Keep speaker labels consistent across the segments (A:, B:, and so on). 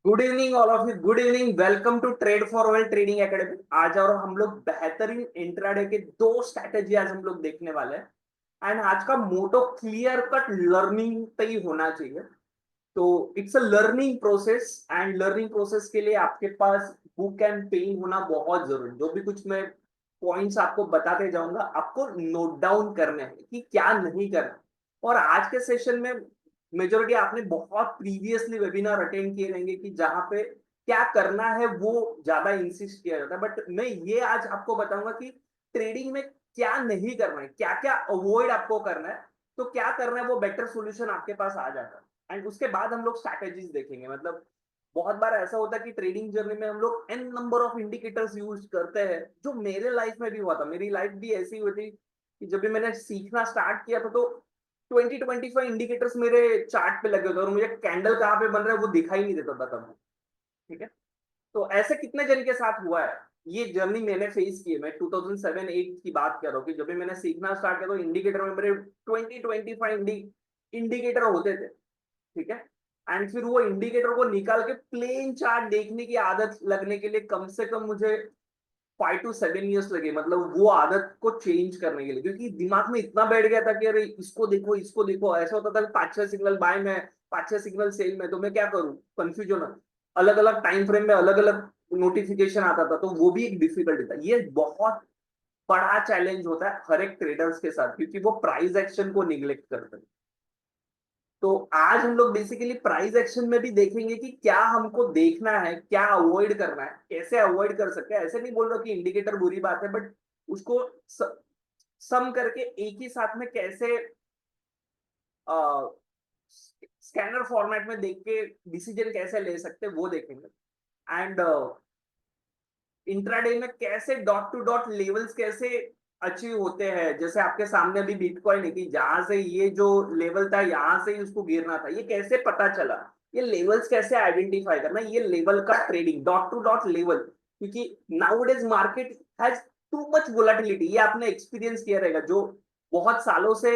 A: Good evening all of you. Good evening, welcome to trade for well trading academy. आज और हम लोग बेहतरीन इंट्राडे के दो स्ट्रैटेजी आज हम लोग देखने वाले हैं। एंड आज का मोटो क्लियर कट लर्निंग पे ही होना चाहिए। तो it's a learning process and learning process के लिए आपके पास बुक एंड पेन होना बहुत जरूरी। जो भी कुछ मैं पॉइंट्स आपको बताते जाऊंगा, आपको नोट डाउन करने हैं कि क्या नहीं करना। और आज के सेशन में मेजोरिटी आपने बहुत प्रीवियसली वेबिनार अटेंड किए रहेंगे कि जहां पे क्या करना है वो ज्यादा इंसिस्ट किया जाता है। बट मैं ये आज आपको बताऊंगा कि ट्रेडिंग में क्या नहीं करना है, क्या क्या अवॉइड आपको करना है। तो क्या करना है वो बेटर सोल्यूशन आपके पास आ जाता है। एंड उसके बाद हम लोग स्ट्रैटेजीज देखेंगे। मतलब बहुत बार ऐसा होता है कि ट्रेडिंग जर्नी में हम लोग an number of indicators use करते हैं, जो मेरे लाइफ में भी हुआ था। मेरी लाइफ भी ऐसी हुई थी कि जब भी मैंने सीखना स्टार्ट किया था तो 20-25 इंडिकेटर्स मेरे चार्ट पे लगे होते और मुझे कैंडल कहाँ पे बन रहा है वो दिखाई नहीं देता था तब। ठीक है। तो ऐसे कितने जन के साथ हुआ है। ये जर्नी मैंने फेस की है। मैं 2007-8 की बात कर रहा हूँ कि जब भी मैंने सीखना स्टार्ट किया तो इंडिकेटर में मेरे 20-25 इंडिकेटर होते थे। ठीक है। एंड फिर वो इंडिकेटर को निकाल के प्लेन चार्ट देखने की आदत लगने के लिए कम से कम मुझे 5 to 7 years लगे। मतलब वो आदत को चेंज करने के लिए, क्योंकि दिमाग में इतना बैठ गया था कि अरे इसको देखो इसको देखो। ऐसा होता था कि 5-6 सिग्नल बाय में, 5-6 सिग्नल सेल में, तो मैं क्या करूं, कंफ्यूजन। अलग अलग टाइम फ्रेम में अलग अलग नोटिफिकेशन आता था, तो वो भी एक डिफिकल्टी था। ये बहुत बड़ा चैलेंज होता है हर एक ट्रेडर्स के साथ, क्योंकि वो प्राइस एक्शन को निग्लेक्ट करते हैं। तो आज हम लोग बेसिकली प्राइस एक्शन में भी देखेंगे कि क्या हमको देखना है, क्या अवॉइड करना है, कैसे अवॉइड कर सकते हैं। ऐसे नहीं बोल रहा कि इंडिकेटर बुरी बात है, बट उसको सम करके एक ही साथ में कैसे स्कैनर फॉर्मेट में देख के डिसीजन कैसे ले सकते हैं वो देखेंगे। एंड इंट्राडे में कैसे डॉट टू डॉट लेवल्स कैसे अचीव होते हैं। जैसे आपके सामने अभी बिटकॉइन है कि जहां से ये जो लेवल था यहां से ही उसको गिरना था, ये कैसे पता चला, ये लेवल्स कैसे आइडेंटिफाई करना, ये लेवल का trading dot to dot level. क्योंकि nowadays market has too much volatility. ये आपने एक्सपीरियंस किया रहेगा, जो बहुत सालों से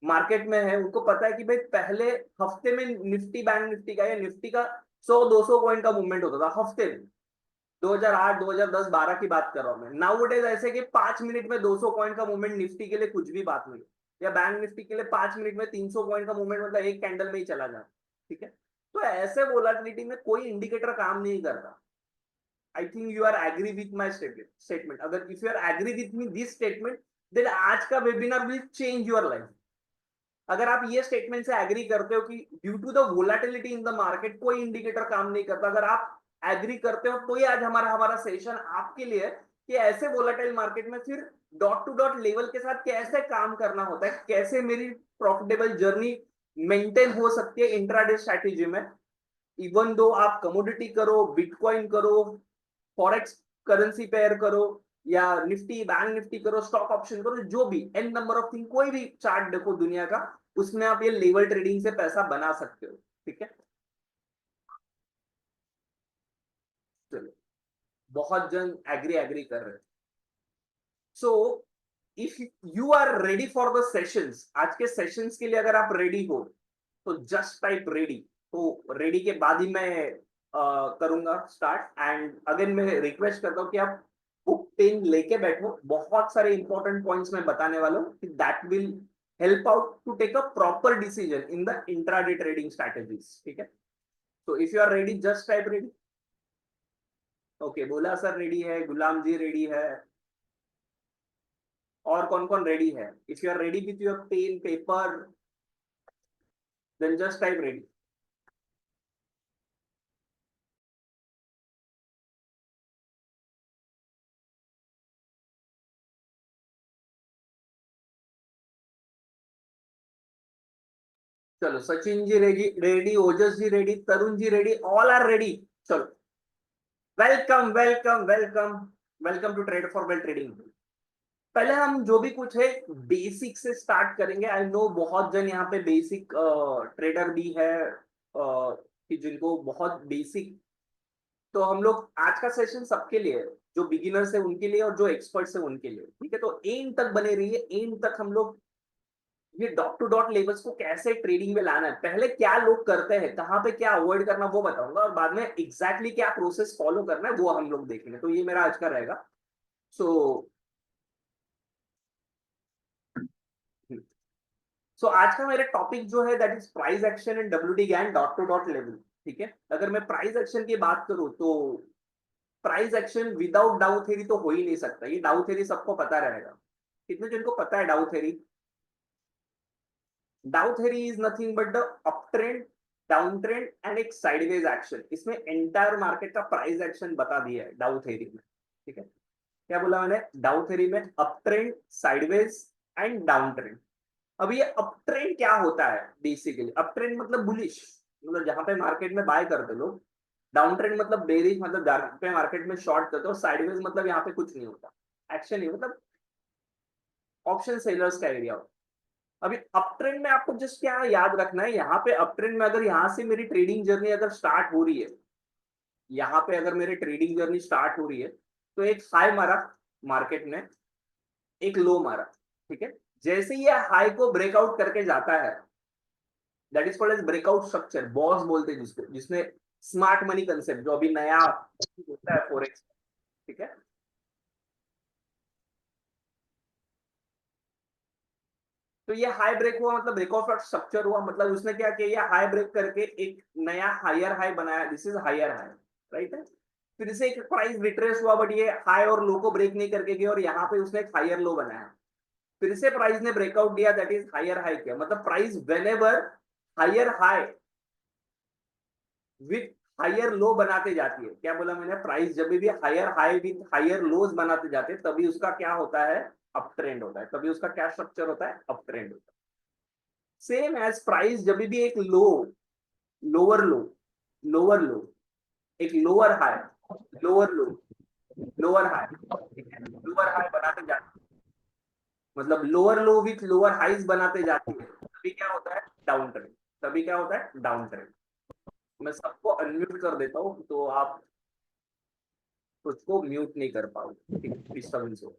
A: मार्केट में है उनको पता है कि भाई पहले हफ्ते में निफ्टी बैंक निफ्टी का या निफ्टी का 100-200 पॉइंट का मूवमेंट होता था हफ्ते में। 2008 2010 12 की बात कर रहा हूं मैं। नाउ इट इज ऐसे कि 5 मिनट में 200 पॉइंट का मूवमेंट निफ्टी के लिए कुछ भी बात नहीं। या बैंक निफ्टी के लिए 5 मिनट में 300 पॉइंट का मूवमेंट मतलब एक कैंडल में ही चला जाता। ठीक है। तो ऐसे वोलाटिलिटी में कोई इंडिकेटर काम नहीं करता। I think you are agree with my statement. अगर if you are agree with me this statement, then आज का webinar will change your life. अगर आप ये स्टेटमेंट से एग्री करते हो कि due to the volatility in the market कोई इंडिकेटर काम नहीं करता, अगर आप एग्री करते हो तो ही आज हमारा हमारा सेशन आपके लिए है कि ऐसे वोलाटाइल मार्केट में फिर डॉट टू डॉट लेवल के साथ कैसे काम करना होता है, कैसे मेरी प्रॉफिटेबल जर्नी मेंटेन हो सकती है इंट्राडे स्ट्रैटेजी में। इवन दो आप कमोडिटी करो, बिटकॉइन करो, फॉरेक्स करेंसी पेयर करो, या निफ्टी बैंक निफ्टी करो, स्टॉक ऑप्शन करो, जो भी एन नंबर ऑफ थिंग, कोई भी चार्ट देखो दुनिया का, उसमें आप ये लेवल ट्रेडिंग से पैसा बना सकते हो। ठीक है। चलो, बहुत जन एग्री एग्री कर रहे हैं। So if you are ready for the sessions, आज के सेशंस के लिए अगर आप रेडी हो तो जस्ट टाइप रेडी। तो रेडी के बाद ही मैं करूंगा स्टार्ट। एंड अगेन मैं रिक्वेस्ट करता हूँ कि आप बुक पेन लेके बैठो। बहुत सारे इंपॉर्टेंट पॉइंट्स मैं बताने वाला हूँ कि that will help out to take a proper decision in the intraday trading strategies. ठीक है। तो if you are ready just type ready. Okay, बोला सर रेडी है, गुलाम जी रेडी है, और कौन कौन रेडी है। If you are ready with your pen paper, then just type ready. चलो, Sachin ji ready ready, Ojas ji ready, Tarun ji ready, all are ready. चलो, welcome welcome welcome, welcome to trade for well trading. पहले हम जो भी कुछ है बेसिक से स्टार्ट करेंगे। आई नो बहुत जन यहाँ पे बेसिक ट्रेडर भी है, कि जिनको बहुत बेसिक। तो हम लोग आज का सेशन सबके लिए है, जो बिगिनर्स है उनके लिए और जो एक्सपर्ट्स है उनके लिए। ठीक है। तो एंड तक बने रहिए, एंड तक हम लोग ये डॉट टू डॉट लेवल्स को कैसे ट्रेडिंग में लाना है, पहले क्या लोग करते हैं, कहाँ पे क्या अवॉइड करना वो बताऊंगा, और बाद में एग्जैक्टली क्या प्रोसेस फॉलो करना है वो हम लोग देखेंगे। तो ये मेरा आज का रहेगा। सो सो आज का मेरा टॉपिक जो है that is price action and WD Gann dot to dot level. ठीक है, अगर मैं प्राइस एक्शन की बात करूं तो प्राइस एक्शन विदाउट डाउ थेरी तो हो ही नहीं सकता। ये डाउ थेरी सबको पता रहेगा। कितने जन को पता है डाउ थेरी? डाउ theory is nothing but the up trend, down trend and एक साइडवेज एक्शन। इसमें एंटायर मार्केट का प्राइस एक्शन बता दिया है डाउ थ्योरी में। ठीक है, क्या बोला मैंने? डाउ थ्योरी में up trend, sideways and down trend. अब ये अप ट्रेंड क्या होता है? बेसिकली अप ट्रेंड मतलब बुलिश, मतलब जहां पे मार्केट में बाय करते लोग। डाउन ट्रेंड मतलब बेरिश, मतलब जहां पे मार्केट में शॉर्ट करते हो। साइडवेज मतलब यहाँ पे कुछ नहीं होता, एक्शन नहीं, मतलब ऑप्शन सेलर्स का एरिया होता है। अभी अप ट्रेंड में आपको जस्ट क्या याद रखना है, यहाँ पे अप ट्रेंड में अगर यहाँ से मेरी ट्रेडिंग जर्नी अगर स्टार्ट हो रही है, यहाँ पे अगर मेरी ट्रेडिंग जर्नी स्टार्ट हो रही है, तो एक हाई मारा मार्केट ने, एक लो मारा। ठीक है, जैसे ये हाई को ब्रेकआउट करके जाता है, that is called as breakout structure, BOS बोलते हैं जिसको, जिसने स्मार्ट मनी कंसेप्ट जो अभी नया होता है फॉरेक्स। ठीक है, तो ये हाई ब्रेक हुआ मतलब ब्रेक ऑफ स्ट्रक्चर हुआ, मतलब उसने क्या किया, ये हाई ब्रेक करके एक नया हायर हाई बनाया, this is higher high, right है। फिर से एक प्राइस रिट्रेस हुआ, बट ये हाई और लो को ब्रेक नहीं करके गया, और यहाँ पे उसने एक हायर लो बनाया। फिर से प्राइस ने ब्रेकआउट दिया, दैट इज हायर हाई किया। मतलब price whenever higher high with higher low बनाते जाती है, क्या बोला मैंने? प्राइस जब भी higher high with higher lows बनाते जाते हैं, तभी उसका क्या होता है? अप ट्रेंड होता है। तभी उसका क्या स्ट्रक्चर होता है? अप ट्रेंड होता है। सेम एज प्राइस जब भी एक लो, लोअर लो, लोअर लो, एक lower high, lower low, lower high, ठीक है, लोअर हाई बनाते जाते, मतलब lower low with lower highs बनाते जाती है, तभी क्या होता है? Down trend. तभी क्या होता है? Down trend. मैं सबको अनम्यूट कर देता हूँ, तो आप खुद को म्यूट नहीं कर पाओगे, ठीक है, डिस्टर्बेंस हो।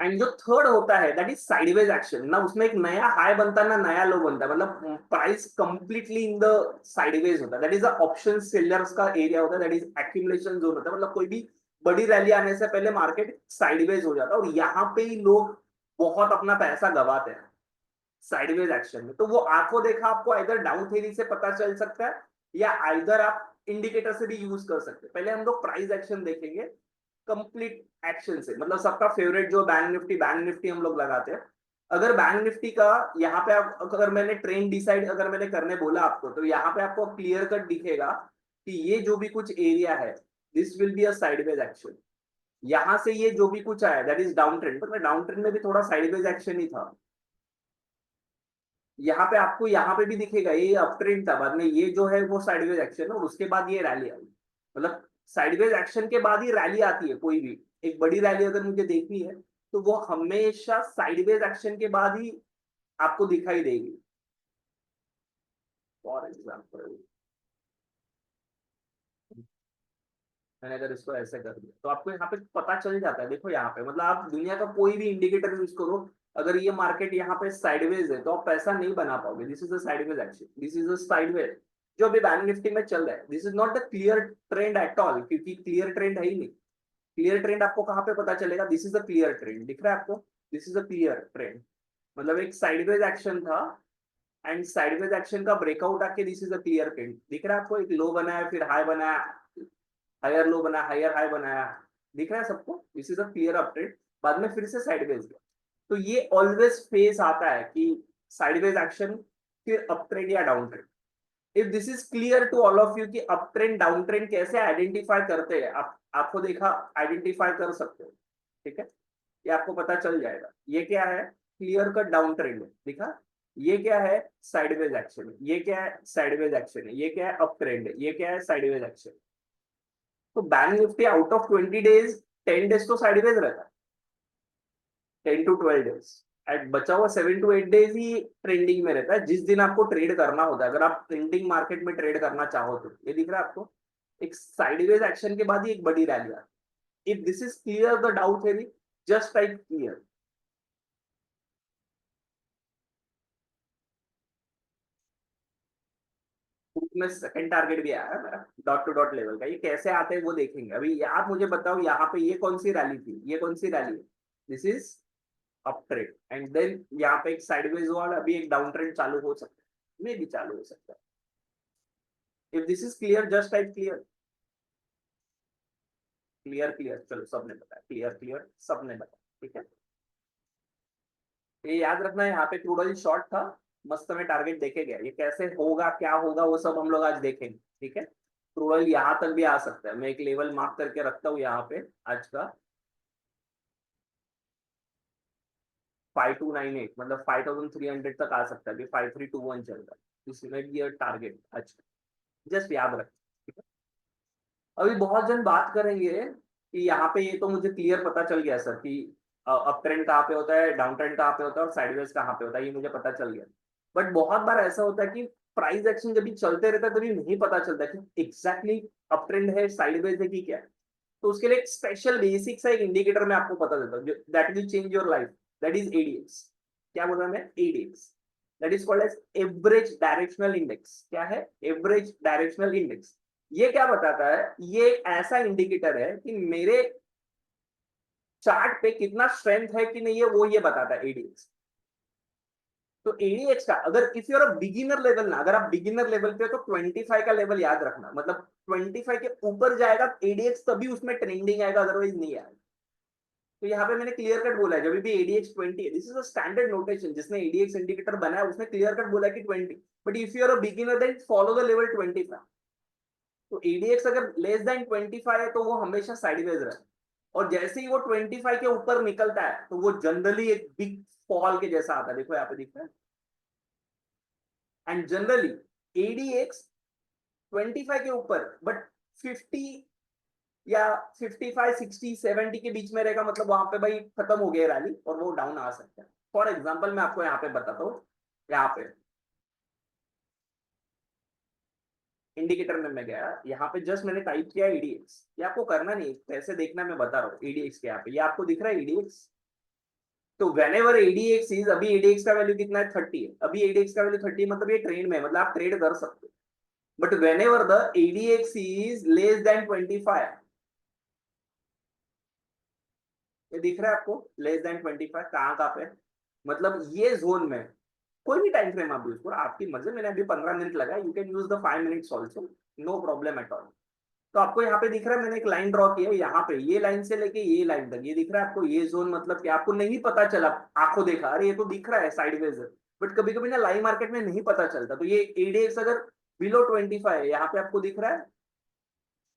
A: एंड जो थर्ड होता है दैट इज साइडवेज एक्शन ना, उसमें एक नया हाई बनता है ना नया लो बनता है, मतलब price completely in the sideways होता है। That is the option sellers का एरिया होता है, दैट इज एक्यूमुलेशन जोन होता है। मतलब कोई भी बड़ी रैली आने से पहले मार्केट साइडवेज हो जाता है, और यहाँ पे ही लोग बहुत अपना पैसा गवाते हैं साइडवेज एक्शन में। तो वो आंखों देखा आपको आइदर डाउन थ्योरी से पता चल सकता है, या आइदर आप इंडिकेटर से भी यूज कर सकते हैं। पहले हम लोग प्राइस एक्शन देखेंगे कंप्लीट एक्शन से, मतलब सबका फेवरेट जो बैंक निफ्टी, बैंक निफ्टी हम लोग लगाते हैं। अगर बैंक निफ्टी का यहाँ पे अगर मैंने ट्रेंड डिसाइड अगर मैंने करने बोला आपको, तो यहाँ पे आपको क्लियर कट दिखेगा कि ये जो भी कुछ एरिया है, this will be a sideways action. यहाँ से ये जो भी कुछ आया दैट इज डाउन ट्रेंड, मतलब डाउन ट्रेंड में भी थोड़ा साइडवेज एक्शन ही था। यहाँ पे आपको यहाँ पे भी दिखेगा ये अप ट्रेंड था, बाद में ये जो है वो साइडवेज एक्शन है, और उसके बाद ये रैली आई। मतलब साइडवेज एक्शन के बाद ही रैली आती है। कोई भी एक बड़ी रैली अगर मुझे देखनी है, तो वो हमेशा साइडवेज एक्शन के बाद ही आपको दिखाई देगी। फॉर एग्जाम्पल मैंने अगर इसको ऐसे कर दिया, तो आपको यहाँ पे पता चल जाता है। देखो यहाँ पे, मतलब आप दुनिया का कोई भी इंडिकेटर यूज करो, अगर ये मार्केट यहाँ पे साइडवेज है तो आप पैसा नहीं बना पाओगे। This is a sideways action, this is a sideways जो अभी बैंक निफ्टी में चल रहा है। This is not the clear trend at all, क्योंकि क्लियर ट्रेंड है ही नहीं। क्लियर ट्रेंड आपको कहाँ पे पता चलेगा? This is a clear trend, दिख रहा है आपको? This is a clear trend, मतलब एक साइडवेज एक्शन था, एंड साइडवेज एक्शन का ब्रेकआउट आके this is a clear trend. दिख रहा है आपको? एक लो बनाया, फिर हाई बनाया, हायर लो बनाया, हायर हाई बनाया, दिख रहा है सबको? This is a clear uptrend, बाद में फिर से साइडवेज गया। तो ये ऑलवेज फेस आता है कि साइडवेज एक्शन, फिर अप ट्रेंड या down trend. If this is clear to all of you कि अप ट्रेंड डाउन ट्रेंड कैसे आइडेंटिफाई करते हैं, आप आपको देखा आइडेंटिफाई कर सकते हो। ठीक है, ये आपको पता चल जाएगा। ये क्या है? क्लियर कट डाउन ट्रेंड है, दिखा? ये क्या है? साइडवेज एक्शन है। ये क्या है? साइडवेज एक्शन है। ये क्या है? अप ट्रेंड है। ये क्या है? Sideways action. तो bank Nifty out of 20 days 10 days तो साइडवेज रहता है, 10 to 12 डेज। एट बचा हुआ 7 to 8 डेज ही ट्रेंडिंग में रहता है, जिस दिन आपको ट्रेड करना होता है। अगर आप ट्रेंडिंग मार्केट में ट्रेड करना चाहो तो ये दिख रहा है आपको, एक साइडवेज एक्शन के बाद ही एक बड़ी रैली आ। If this is clear the doubt है, जस्ट टाइप क्लियर। में सेकंड टारगेट भी आया है मेरा डॉट टू डॉट लेवल का। ये कैसे आते हैं वो देखेंगे। अभी आप मुझे बताओ यहाँ पे ये कौन सी रैली थी, ये कौन सी रैली है? This is up trend and then यहाँ पे एक साइडवेज हुआ, अभी एक डाउन ट्रेंड चालू हो सकता है, मे भी चालू हो सकता है। If this is clear just type clear. Clear clear, चलो सबने बताया, क्लियर क्लियर सबने बताया, ठीक है। ये याद रखना है, यहाँ पे क्रूड ऑयल शॉर्ट था, मस्त में टारगेट देखे गया। ये कैसे होगा क्या होगा वो सब हम लोग आज देखेंगे, ठीक है। क्रूड ऑयल यहाँ तक भी आ सकता है, मैं एक लेवल मार्क करके रखता हूँ यहाँ पे आज का 5298, मतलब 5300 तक आ सकता है। अभी 5321 चल रहा है, इसमें ये टारगेट आज जस्ट याद रख, ठीक है। अभी बहुत जन बात करेंगे कि यहाँ पे, ये तो मुझे क्लियर पता चल गया सर कि अप ट्रेंड कहाँ पे होता है, डाउन ट्रेंड कहाँ पे होता है और साइडवेज कहाँ पे होता है, ये मुझे पता चल गया। बट बहुत बार ऐसा होता है कि प्राइस एक्शन जब भी चलते रहता है तभी नहीं पता चलता कि एग्जैक्टली अप ट्रेंड है, साइडवेज है कि क्या है। तो उसके लिए एक स्पेशल बेसिक सा एक इंडिकेटर मैं आपको पता देता हूँ, that will change your life. That is ADX. क्या बोल रहा मैं? ADX. That is called as average directional index. क्या है? Average directional index. ये क्या बताता है? ये एक ऐसा इंडिकेटर है कि मेरे चार्ट पे कितना स्ट्रेंथ है कि नहीं है, वो ये बताता है एडीएक्स। तो एडीएक्स का अगर if you're a beginner level ना, अगर आप बिगिनर लेवल पे हो तो 25 का लेवल याद रखना, मतलब 25 के ऊपर जाएगा एडीएक्स तभी उसमें ट्रेंडिंग आएगा, अदरवाइज नहीं आएगा। तो यहाँ पे मैंने क्लियर कट बोला है, जब भी एडीएक्स 20 है, this is a standard notation. जिसने एडीएक्स इंडिकेटर बनाया उसने क्लियर कट बोला कि 20, but if you are a beginner then follow the level 25। तो एडीएक्स अगर लेस देन 25 है तो वो हमेशा साइडवेज रहा है, और जैसे ही वो 25 के ऊपर निकलता है तो वो जनरली एक बिग फॉल के जैसा आता है। देखो यहाँ पे दिखता है। एंड जनरली एडीएक्स 25 के ऊपर बट 50 या 55 60 70 के बीच में रहेगा, मतलब वहां पे भाई खत्म हो गया रैली और वो डाउन आ सकता है। फॉर एग्जाम्पल मैं आपको यहाँ पे बताता हूँ। यहाँ पे इंडिकेटर में मैं गया, यहाँ पे जस्ट मैंने टाइप किया ईडीएक्स। ये आपको करना नहीं, कैसे देखना मैं बता रहा हूँ। ईडीएक्स के यहाँ पे ये आपको दिख रहा है ईडीएक्स। तो वेन एवर एडीएक्स इज, अभी एडीएक्स का वैल्यू कितना है? 30 है। अभी एडीएक्स का वैल्यू 30 है, मतलब ये ट्रेड में, मतलब आप ट्रेड कर सकते हो। But when ever the ADX is less than 25, ये दिख रहा है आपको लेस देन 25 कहाँ पे? मतलब ये जोन में कोई भी टाइम फ्रेम आप यूज करो, आपकी मर्जी। मैंने अभी 15 मिनट लगा, you can use the 5 minutes also, no problem at all. तो आपको यहाँ पे दिख रहा है, मैंने एक लाइन ड्रॉ की है यहाँ पे, ये लाइन से लेके ये लाइन तक, ये दिख रहा है आपको। ये जोन मतलब कि आपको नहीं पता चला, आंखों देखा अरे ये तो दिख रहा है साइडवेज है, बट कभी कभी ना लाइव मार्केट में नहीं पता चलता। तो ये एडीएक्स अगर बिलो 25 है, यहाँ पे आपको दिख रहा है,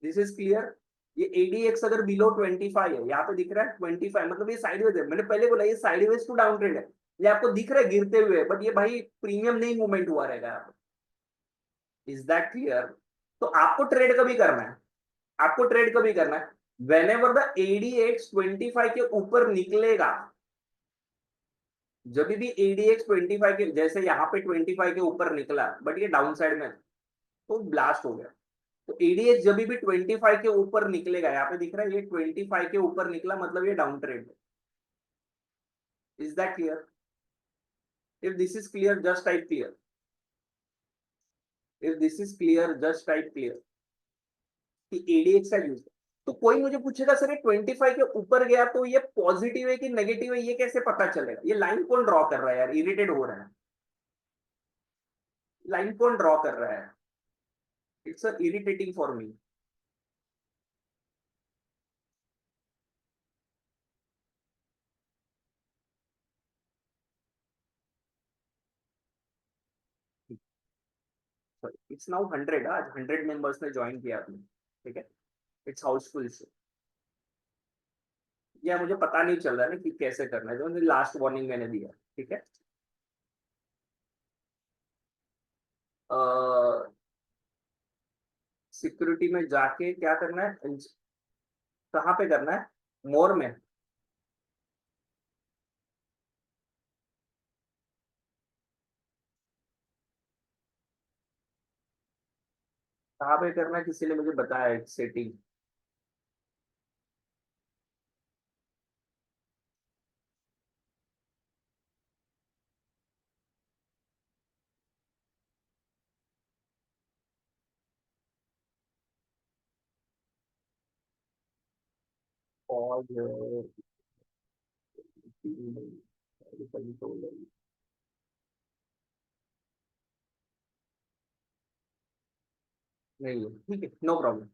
A: दिस इज क्लियर। ये एडीएक्स अगर बिलो 25 है, यहाँ पे दिख रहा है 25, मतलब ये साइडवेज है। मैंने पहले बोला ये साइडवेज टू डाउन ट्रेंड है। ये आपको दिख रहा है गिरते हुए, बट ये भाई प्रीमियम नहीं मूवमेंट हुआ रहेगा यहाँ पे। Is that clear? तो आपको ट्रेड कभी करना है, आपको ट्रेड कभी करना है वेन एवर द एडीएक्स 25 के ऊपर निकलेगा। जब भी एडीएक्स 25 के, जैसे यहाँ पे 25 के ऊपर निकला बट ये डाउन साइड में तो ब्लास्ट हो गया। तो एडीएक्स जब भी 25 के ऊपर निकलेगा, यहाँ पे दिख रहा है ये 25 के ऊपर निकला, मतलब ये डाउन ट्रेंड है। Is that clear? If this is clear just type clear. If this is clear just type clear कि एडीएक्स का यूज। तो कोई मुझे पूछेगा सर ये 25 के ऊपर गया तो ये पॉजिटिव है कि नेगेटिव है, ये कैसे पता चलेगा? ये लाइन कौन ड्रॉ कर रहा है यार, इरिटेट हो रहा है। लाइन कौन ड्रॉ कर रहा है? It's irritating for me. It's now 100, आज 100 मेंबर्स ने ज्वाइन किया आपने, ठीक है। It's Housefull show. या मुझे पता नहीं चल रहा है ना कि कैसे करना है, जो लास्ट वार्निंग मैंने दिया, ठीक है। सिक्योरिटी में जाके क्या करना है, कहाँ पे करना है? मोर में। कहाँ पे करना है, किसी ने मुझे बताया एक सेटिंग। और नहीं है, ठीक है, नो प्रॉब्लम।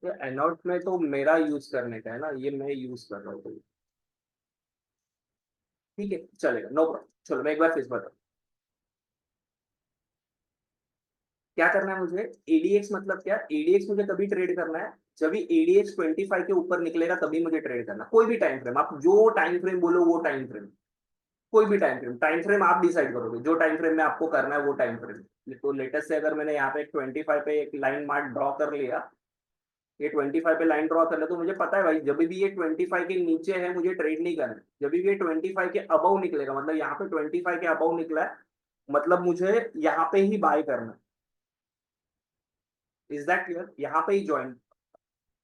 A: ये एनॉट में तो मेरा यूज करने का है ना, ये मैं यूज कर रहा हूँ तो ठीक है, चलेगा, नो प्रॉब्लम। चलो मैं एक बार फिर बता, क्या करना है मुझे। एडीएक्स मतलब क्या, एडीएक्स मुझे तभी ट्रेड करना है जब भी एडीएक्स 25 के ऊपर निकलेगा, तभी मुझे ट्रेड करना है। कोई भी टाइम फ्रेम, आप जो टाइम फ्रेम बोलो वो टाइम फ्रेम, कोई भी टाइम फ्रेम आप डिसाइड करोगे, जो टाइम फ्रेम में आपको करना है वो टाइम फ्रेम। तो लेटेस्ट से अगर मैंने यहाँ पे 25 पे एक लाइन मार्क ड्रॉ कर लिया, ये 25 पे लाइन ड्रॉ कर लिया, तो मुझे पता है भाई जब भी ये 25 के नीचे है मुझे ट्रेड नहीं करना है। जब भी ये 25 के अबव निकलेगा, मतलब यहाँ पे 25 के अबव निकला है, मतलब मुझे यहाँ पे ही बाय करना है। इज दैट क्लियर, यहाँ पे ही ज्वाइन,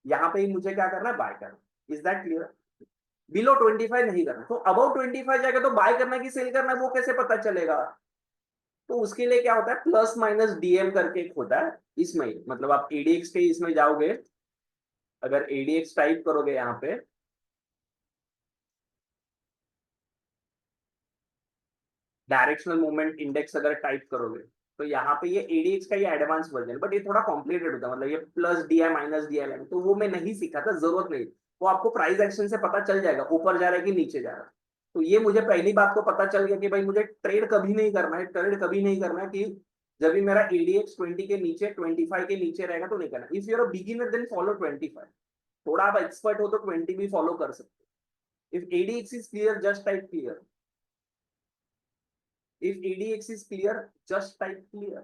A: यहाँ पे ही मुझे क्या करना है, बाय करना। Is that clear. बिलो 25 नहीं करना, तो अबाउ 25 जाएगा तो बाय करना कि सेल करना है वो कैसे पता चलेगा। तो उसके लिए क्या होता है, प्लस माइनस डीएम करके एक होता है इसमें, मतलब आप एडीएक्स के इसमें जाओगे, अगर एडीएक्स टाइप करोगे यहाँ पे, डायरेक्शनल मूवमेंट इंडेक्स अगर टाइप करोगे, तो यहाँ पे ये एडीएक्स का ये एडवांस वर्जन, बट ये थोड़ा कॉम्प्लिकेटेड होता है, मतलब ये plus D I minus D I, तो वो मैं नहीं सीखा था, जरूरत नहीं। वो आपको प्राइस एक्शन से पता चल जाएगा ऊपर जा रहा है कि नीचे जा रहा है। तो ये मुझे पहली बात तो पता चल गया कि भाई मुझे ट्रेड कभी नहीं करना है, ट्रेड कभी नहीं करना है कि जब भी मेरा एडीएक्स 20 के नीचे 25 के नीचे रहेगा तो नहीं करना। If you're a beginner then follow 25, थोड़ा आप एक्सपर्ट हो तो 20 भी फॉलो कर सकते हो। If ADX is clear just type clear, if ADX is clear, just type clear.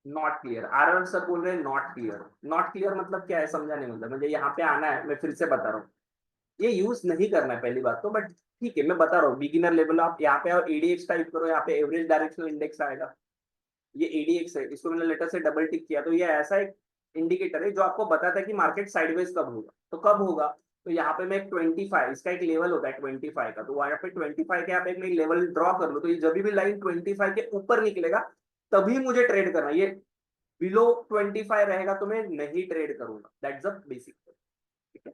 A: Not clear, आर सर बोल रहे हैं नॉट क्लियर। नॉट क्लियर मतलब क्या है, समझा नहीं, मतलब मुझे यहाँ पे आना है, मैं फिर से बता रहा हूँ। ये यूज नहीं करना है पहली बात तो, बट ठीक है मैं बता रहा हूँ, बिगिनर लेवल आप यहाँ पे और एडीएक्स टाइप करो, यहाँ पे एवरेज डायरेक्शनल इंडेक्स आएगा। ये एडीएक्स है, इसको मैंने लेटर से डबल टिक किया, तो ये ऐसा एक इंडिकेटर है जो आपको बताता है कि मार्केट साइडवेज कब होगा। तो कब होगा, तो यहाँ पे मैं 25, इसका एक लेवल होता है 25 का, तो वहां पे 25 के आप एक लेवल ड्रॉ कर लो, तो ये जब भी लाइन 25 के ऊपर निकलेगा तभी मुझे ट्रेड करना। ये बिलो 25 रहेगा तो मैं नहीं ट्रेड करूंगा, दैट्स द बेसिक। ठीक है,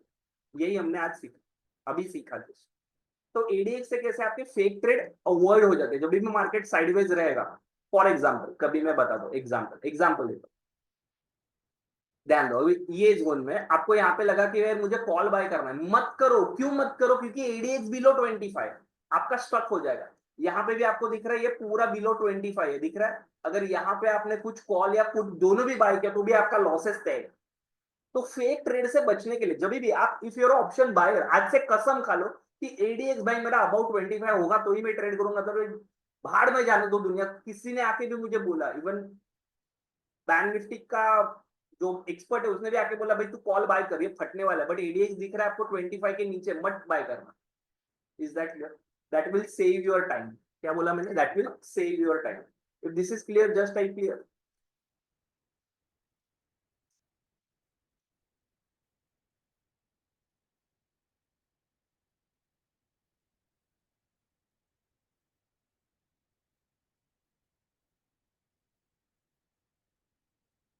A: यही हमने आज सीखा, अभी सीखा जस्ट। तो एडीएक्स से कैसे आपके फेक ट्रेड अवॉइड हो जाते हैं जब भी मार्केट साइडवेज रहेगा। फॉर एग्जाम्पल, कभी मैं बता दो एग्जाम्पल, एग्जाम्पल देता हूं, ध्यान दो। अभी ये जोन में आपको यहाँ पे लगा कि यार मुझे कॉल बाय करना है, मत करो। क्यों मत करो, क्योंकि एडीएक्स बिलो 25 आपका स्टक हो जाएगा। यहाँ पे भी आपको दिख रहा है ये पूरा बिलो 25 है, दिख रहा है। अगर यहाँ पे आपने कुछ कॉल या पुट दोनों भी बाय किया तो भी आपका लॉसेस तय है। तो फेक ट्रेड से बचने के लिए जब भी आप, इफ यूर ऑप्शन बायर, आज से कसम खा लो कि एडीएक्स भाई मेरा अबाउट 25 होगा तो ही मैं ट्रेड करूंगा, तो भाड़ में जाने दो दुनिया। किसी ने आके भी मुझे बोला, इवन बैंक निफ्टी का जो एक्सपर्ट है उसने भी आके बोला भाई तू कॉल बाय कर, ये फटने वाला है, बट एडीएक्स दिख रहा है आपको 25 के नीचे, मत बाय करना। Is that clear, that will save your time. क्या बोला मैंने, that will save your time. If this is clear just I clear.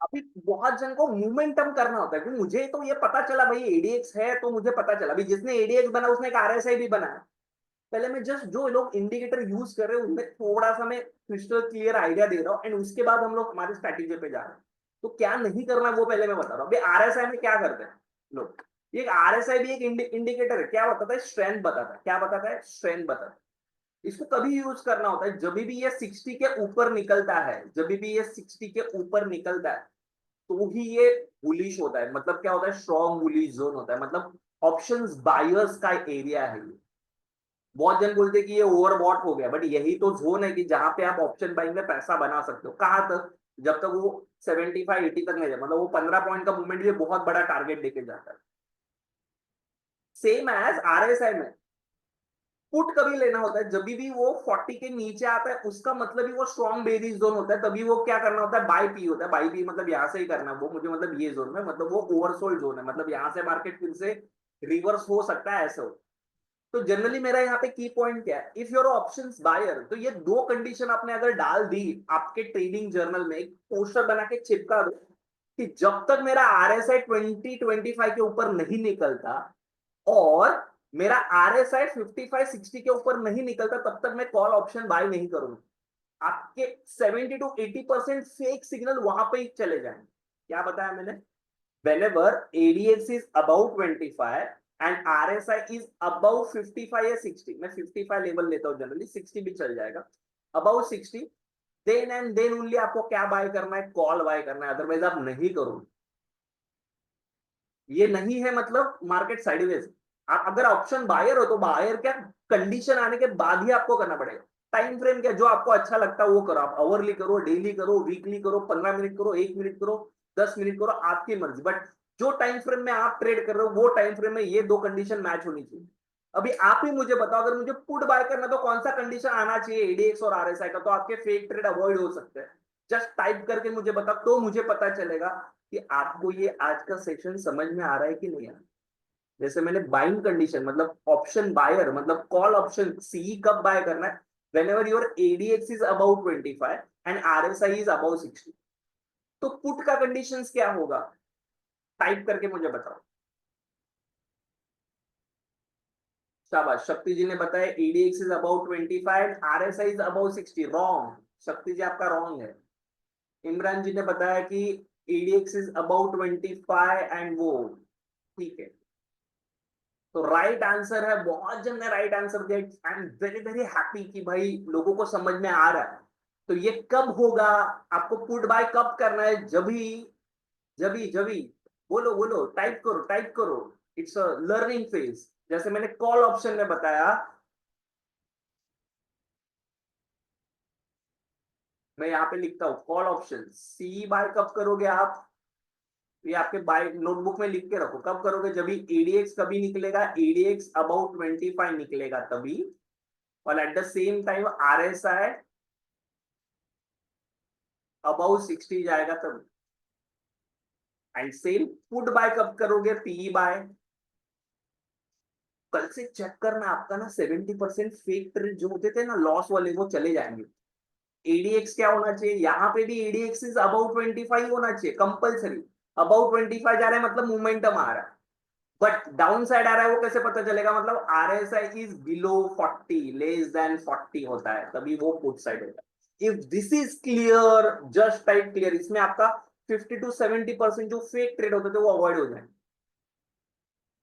A: अभी बहुत जन को मोमेंटम करना होता है, क्योंकि मुझे तो ये पता चला भाई एडीएक्स है, तो मुझे पता चला अभी जिसने एडीएक्स बना उसने एक आरएसआई भी बनाया। पहले मैं जस्ट जो लोग इंडिकेटर यूज कर रहे हैं उनमें थोड़ा सा मैं क्रिस्टल क्लियर आइडिया दे रहा हूँ, एंड उसके बाद हम लोग हमारे स्ट्रैटेजी पे जा रहे हैं। तो क्या नहीं करना वो पहले मैं बता रहा हूँ। अभी आरएसआई में क्या करते हैं लोग, ये आरएसआई भी एक इंडिकेटर है, क्या बताता है, स्ट्रेंथ बताता है। क्या बताता है, स्ट्रेंथ बताता है। इसको कभी यूज करना होता है जब भी ये 60 के ऊपर निकलता है, जब भी ये 60 के ऊपर निकलता है तो ही ये बुलिश होता है, मतलब क्या होता है, स्ट्रॉन्ग बुलिश जोन होता है, मतलब ऑप्शंस बायर्स का एरिया है ये। बहुत जन बोलते हैं कि ये ओवरबॉट हो गया, बट यही तो जोन है कि जहां पे आप ऑप्शन बाइंग में पैसा बना सकते हो। कहां तक, जब तक वो 75-80 तक नहीं जाए, मतलब वो 15 पॉइंट का मूवमेंट भी बहुत बड़ा टारगेट लेके जाता है। सेम एज आरएसआई में पुट कभी लेना होता है जब भी वो 40 के नीचे आता है, उसका मतलब ही वो स्ट्रॉन्ग बेरिज जोन होता है, तभी वो क्या करना होता है, बाई पी होता है। बाई पी मतलब यहाँ से ही करना है वो मुझे, मतलब ये जोन में, मतलब वो ओवरसोल्ड जोन है, मतलब यहाँ से मार्केट फिर से रिवर्स हो सकता है, ऐसे हो। तो जनरली मेरा यहाँ पे की पॉइंट क्या है, इफ योर ऑप्शंस बायर, तो ये दो कंडीशन आपने अगर डाल दी आपके ट्रेडिंग जर्नल में, एक पोस्टर बना के चिपका दो कि जब तक मेरा आरएसआई 20-25 के ऊपर नहीं निकलता और मेरा आरएसआई 55-60 के ऊपर नहीं निकलता, तब तक मैं कॉल ऑप्शन बाय नहीं करूंगा। आपके 70-80% फेक सिग्नल वहां पे ही चले जाएंगे। क्या बताया मैंने? whenever ADX is above 25 and RSI is above 55 या 60, मैं 55 लेवल लेता हूँ जनरली, 60 भी चल जाएगा, above 60, then and then only आपको क्या बाय करना है, कॉल बाय करना है, अदरवाइज आप नहीं करोगे। ये नहीं है मतलब मार्केट साइडवेज। आप अगर ऑप्शन बायर हो तो बायर क्या, कंडीशन आने के बाद ही आपको करना पड़ेगा। टाइम फ्रेम क्या, जो आपको अच्छा लगता है वो करो, आप आवरली करो, डेली करो, वीकली करो, 15 मिनट करो, 1 मिनट करो, 10 मिनट करो, आपकी मर्जी। बट जो टाइम फ्रेम में आप ट्रेड कर रहे हो वो टाइम फ्रेम में ये दो कंडीशन मैच होनी चाहिए। अभी आप ही मुझे बताओ, अगर मुझे पुट बाय करना तो कौन सा कंडीशन आना चाहिए एडीएक्स और आरएसआई का, तो आपके फेक ट्रेड अवॉइड हो सकते हैं। जस्ट टाइप करके मुझे बताओ तो मुझे पता चलेगा कि आपको ये आज का सेशन समझ में आ रहा है कि नहीं आ रहा। जैसे मैंने बाइंग कंडीशन, मतलब ऑप्शन बायर, मतलब कॉल ऑप्शन सी कब बाय करना है, whenever your ADX is above 25 and RSI is above 60। तो पुट का कंडीशंस क्या होगा, टाइप करके मुझे बताओ। शाबाश, शक्ति जी ने बताया ADX is above 25, RSI is above 60। Wrong, शक्ति जी आपका रॉन्ग है। इमरान जी ने बताया कि ADX is above 25 एंड वो ठीक है। तो राइट आंसर है, बहुत जन ने राइट आंसर दिया। I am very very happy कि भाई लोगों को समझ में आ रहा है। तो ये कब होगा, आपको पुट बाय कब करना है, जभी जभी जभी, बोलो बोलो, टाइप करो टाइप करो। It's a learning phase. जैसे मैंने कॉल ऑप्शन में बताया, मैं यहाँ पे लिखता हूँ कॉल ऑप्शन सी बाय कब करोगे आप, ये आपके बाय नोटबुक में लिख के रखो, कब करोगे, जब एडीएक्स कभी निकलेगा, एडीएक्स अबाउट 25 निकलेगा तभी, और at the same time RSI about 60 जाएगा तभी। एंड सेम पुट बाय कब करोगे, पीई बाय। कल से चेक करना, आपका ना 70% फेक ट्रेड जो होते थे ना लॉस वाले, वो चले जाएंगे। एडीएक्स क्या होना चाहिए, यहाँ पे भी एडीएक्स इज अबाउट 25 होना चाहिए कंपल्सरी। अबाउट 25 जा रहा है मतलब मोमेंटम आ रहा है, बट डाउन साइड आ रहा है वो कैसे पता चलेगा, मतलब RSI is below 40, less than 40 होता है तभी वो पुट साइड होता है। If this is clear, just type clear, इसमें आपका 50-70% जो फेक ट्रेड होते थे वो अवॉइड हो जाए।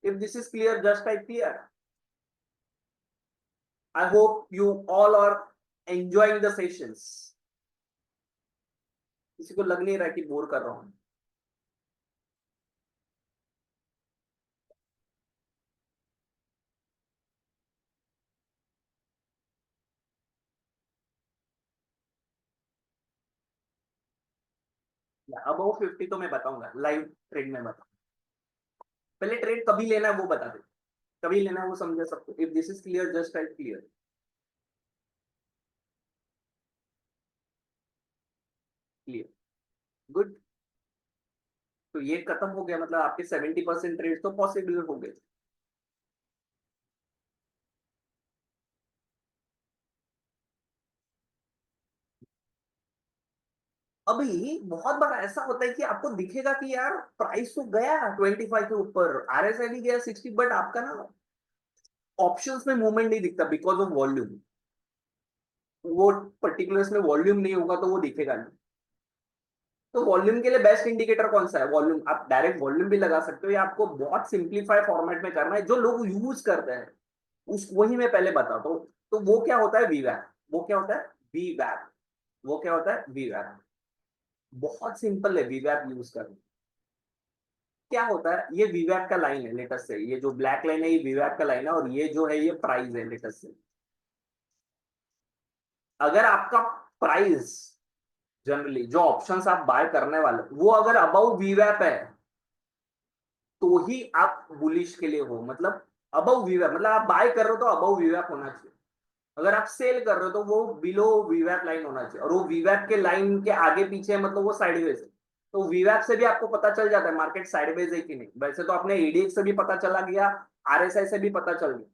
A: If this is clear, just type clear. I hope you all are enjoying the sessions. किसी को लग नहीं रहा कि बोर कर रहा हूं? अबाउ 50 तो मैं बताऊंगा लाइव ट्रेड में बताऊंगा। पहले ट्रेड कभी लेना है वो बता दे, कभी लेना है वो समझे सबको। If this is clear, just type clear. Clear, good. तो ये खत्म हो गया, मतलब आपके 70% ट्रेड तो पॉसिबल हो गए। अभी बहुत बार ऐसा होता है कि आपको दिखेगा कि यार प्राइस तो गया 25 के ऊपर, आरएसआई भी गया 60, बट आपका ना ऑप्शंस में मूवमेंट नहीं दिखता बिकॉज ऑफ वॉल्यूम। वो पर्टिकुलर्स में वॉल्यूम नहीं होगा तो वो दिखेगा नहीं। तो वॉल्यूम के लिए बेस्ट इंडिकेटर कौन सा है, वॉल्यूम। आप डायरेक्ट वॉल्यूम भी लगा सकते हो, या आपको बहुत सिंप्लीफाई फॉर्मेट में करना है जो लोग यूज करते हैं, उस वही मैं पहले बताता हूँ। तो वो क्या होता है, वीवैप। वो क्या होता है, वीवैप। वो क्या होता है, वीवैप। बहुत सिंपल है वीवैप यूज करना। क्या होता है, ये वीवैप का लाइन है लेटेस्ट से, ये जो ब्लैक लाइन है ये वीवैप का लाइन है, और ये जो है ये प्राइस है लेटेस्ट से। अगर आपका प्राइस जनरली जो ऑप्शंस आप बाय करने वाले वो अगर अबाउ वीवैप है तो ही आप बुलिश के लिए हो, मतलब अबाउ वीवैप, मतलब आप बाय कर रहे हो तो अबाउ वीवैप होना चाहिए। अगर आप सेल कर रहे हो तो वो बिलो वीवैप लाइन होना चाहिए, और वो वीवैप के लाइन के आगे पीछे है, मतलब वो साइडवेज है। तो वीवैप से भी आपको पता चल जाता है मार्केट साइडवेज है कि नहीं। वैसे तो अपने एडीएक्स से भी पता चला गया, आरएसआई से भी पता चल गया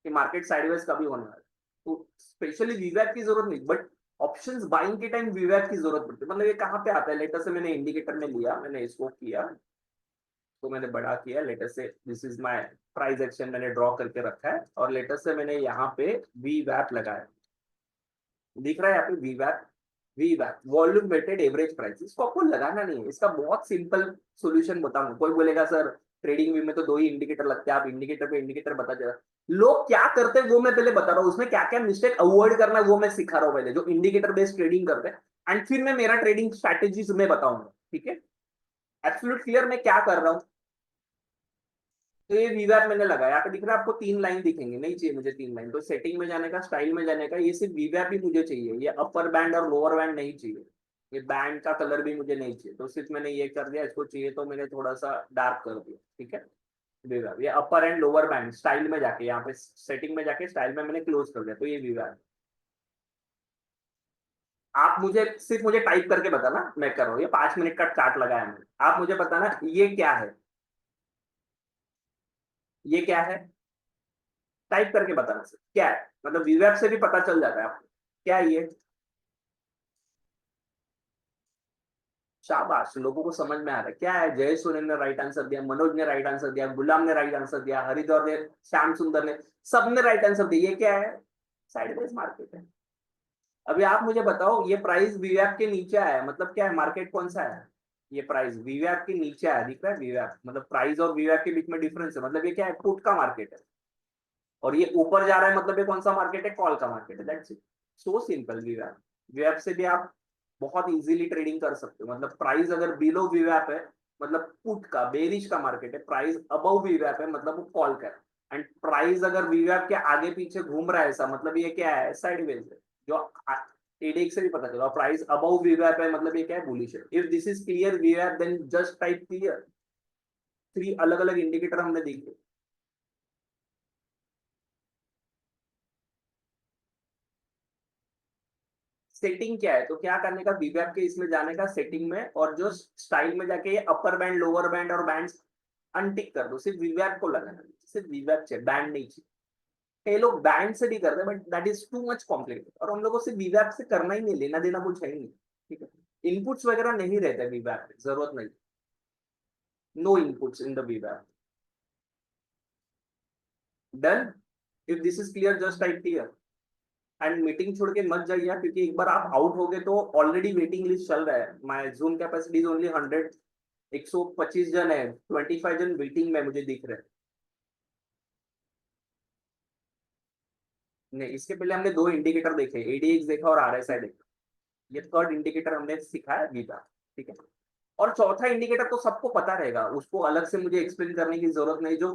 A: कि मार्केट साइडवेज कभी होने वाला है। तो स्पेशली वीवैप की जरूरत नहीं, बट ऑप्शंस बाइंग के टाइम वीवैप की जरूरत पड़ती है। मतलब ये कहाँ पे आता है, लेटर से मैंने इंडिकेटर में लिया, मैंने इसको किया, तो मैंने बड़ा किया लेटर से, this is my price action मैंने ड्रॉ करके रखा है, और लेटर से मैंने यहाँ पे वी वैप लगाया, दिख रहा है यहाँ पे वी वैप। वी वैप वॉल्यूम वेटेड एवरेज प्राइस, इसको आपको लगाना नहीं है, इसका बहुत सिंपल सोल्यूशन बताऊंगा। कोई बोलेगा सर ट्रेडिंग व्यू में तो दो ही इंडिकेटर लगते हैं, आप इंडिकेटर पे इंडिकेटर बता दे। लोग क्या करते हैं वो मैं पहले बता रहा हूँ, उसमें क्या क्या मिस्टेक अवॉइड करना है वो मैं सिखा रहा हूँ पहले, जो इंडिकेटर बेस्ड ट्रेडिंग करते हैं। एंड फिर मैं मेरा ट्रेडिंग स्ट्रैटेजीज में बताऊंगा, ठीक है। एब्सोल्यूट क्लियर मैं क्या कर रहा हूँ। तो ये वीवैप मैंने लगाया, यहाँ पे दिख रहा है आपको तीन लाइन दिखेंगे, नहीं चाहिए मुझे तीन लाइन, तो सेटिंग में जाने का, स्टाइल में जाने का, ये सिर्फ वीवैप ही मुझे चाहिए, ये अपर बैंड और लोअर बैंड नहीं चाहिए, ये बैंड का कलर भी मुझे नहीं चाहिए, तो सिर्फ मैंने ये कर दिया, इसको चाहिए तो मैंने थोड़ा सा डार्क कर दिया, ठीक है। वीवैप ये अपर एंड लोअर बैंड, स्टाइल में जाके यहाँ पे सेटिंग में जाके स्टाइल में मैंने क्लोज कर दिया, तो ये वीवैप। आप मुझे सिर्फ मुझे टाइप करके बताना, मैं कर रहा हूँ, ये 5 मिनट का चार्ट लगाया मैंने, आप मुझे बताना ये क्या है, ये क्या है, टाइप करके बताना सर क्या है, मतलब वीवैप से भी पता चल जाता है आपको क्या ये। शाबाश, लोगों को समझ में आ रहा है क्या है। जय सुरेन ने राइट आंसर दिया, मनोज ने राइट आंसर दिया, गुलाम ने राइट आंसर दिया, हरिद्वार ने, श्याम सुंदर ने, सबने राइट आंसर दिया। ये क्या है, साइडवेज मार्केट है। अभी आप मुझे बताओ, ये प्राइस वीवैप के नीचे आया है, मतलब क्या है, मार्केट कौन सा है, ये प्राइस वीवैप के नीचे आया, दिख रहा है वीवैप, मतलब प्राइस और वीवैप के बीच में डिफरेंस है, मतलब ये क्या है, पुट का मार्केट है। और ये ऊपर जा रहा है, मतलब ये कौन सा मार्केट है, कॉल का मार्केट है, दैट्स इट। So simple. वीवैप, वीवैप से भी आप बहुत इजीली ट्रेडिंग कर सकते हो, मतलब प्राइस अगर बिलो वीवैप है मतलब पुट का बेरिश का मार्केट है, प्राइस अबव वीवैप है मतलब वो कॉल का है। एंड प्राइस अगर वीवैप के आगे पीछे घूम रहा है ऐसा, मतलब ये क्या है, साइडवेज है, जो एडेक्स से भी पता चला। प्राइस अबव वीवैप है मतलब ये क्या है, बुलिश है। इफ दिस इज क्लियर वीवैप देन जस्ट टाइप क्लियर। 3 अलग अलग इंडिकेटर हमने देखे। सेटिंग क्या है, तो क्या करने का, वीवैप के इसमें जाने का सेटिंग में, और जो स्टाइल में जाके ये अपर बैंड लोअर बैंड और बैंड अनटिक कर दो, सिर्फ वीवैप को लगाना, सिर्फ वीवैप चाहिए, बैंड नहीं चाहिए। कई लोग बैंड से भी करते हैं but that is too much complicated, और हम लोगों से वीवैप से करना ही नहीं, लेना देना कुछ है ही नहीं, ठीक है। इनपुट्स वगैरह नहीं रहता वीवैप में, जरूरत नहीं, नो इनपुट्स इन द वीवैप। Done. If this is clear just type clear. And meeting छोड़ के मत जाइए, क्योंकि एक बार आप आउट हो गए तो ऑलरेडी वेटिंग लिस्ट चल रहा है, my zoom capacity is only 100, 125 जन है, 25 जन वेटिंग में मुझे दिख रहे हैं। नहीं, इसके पहले हमने दो इंडिकेटर देखे, एडीएक्स देखा और आरएसआई देखा, ये थर्ड इंडिकेटर हमने सीखा है वीटा, ठीक है। और चौथा इंडिकेटर तो सबको पता रहेगा, उसको अलग से मुझे एक्सप्लेन करने की जरूरत नहीं, जो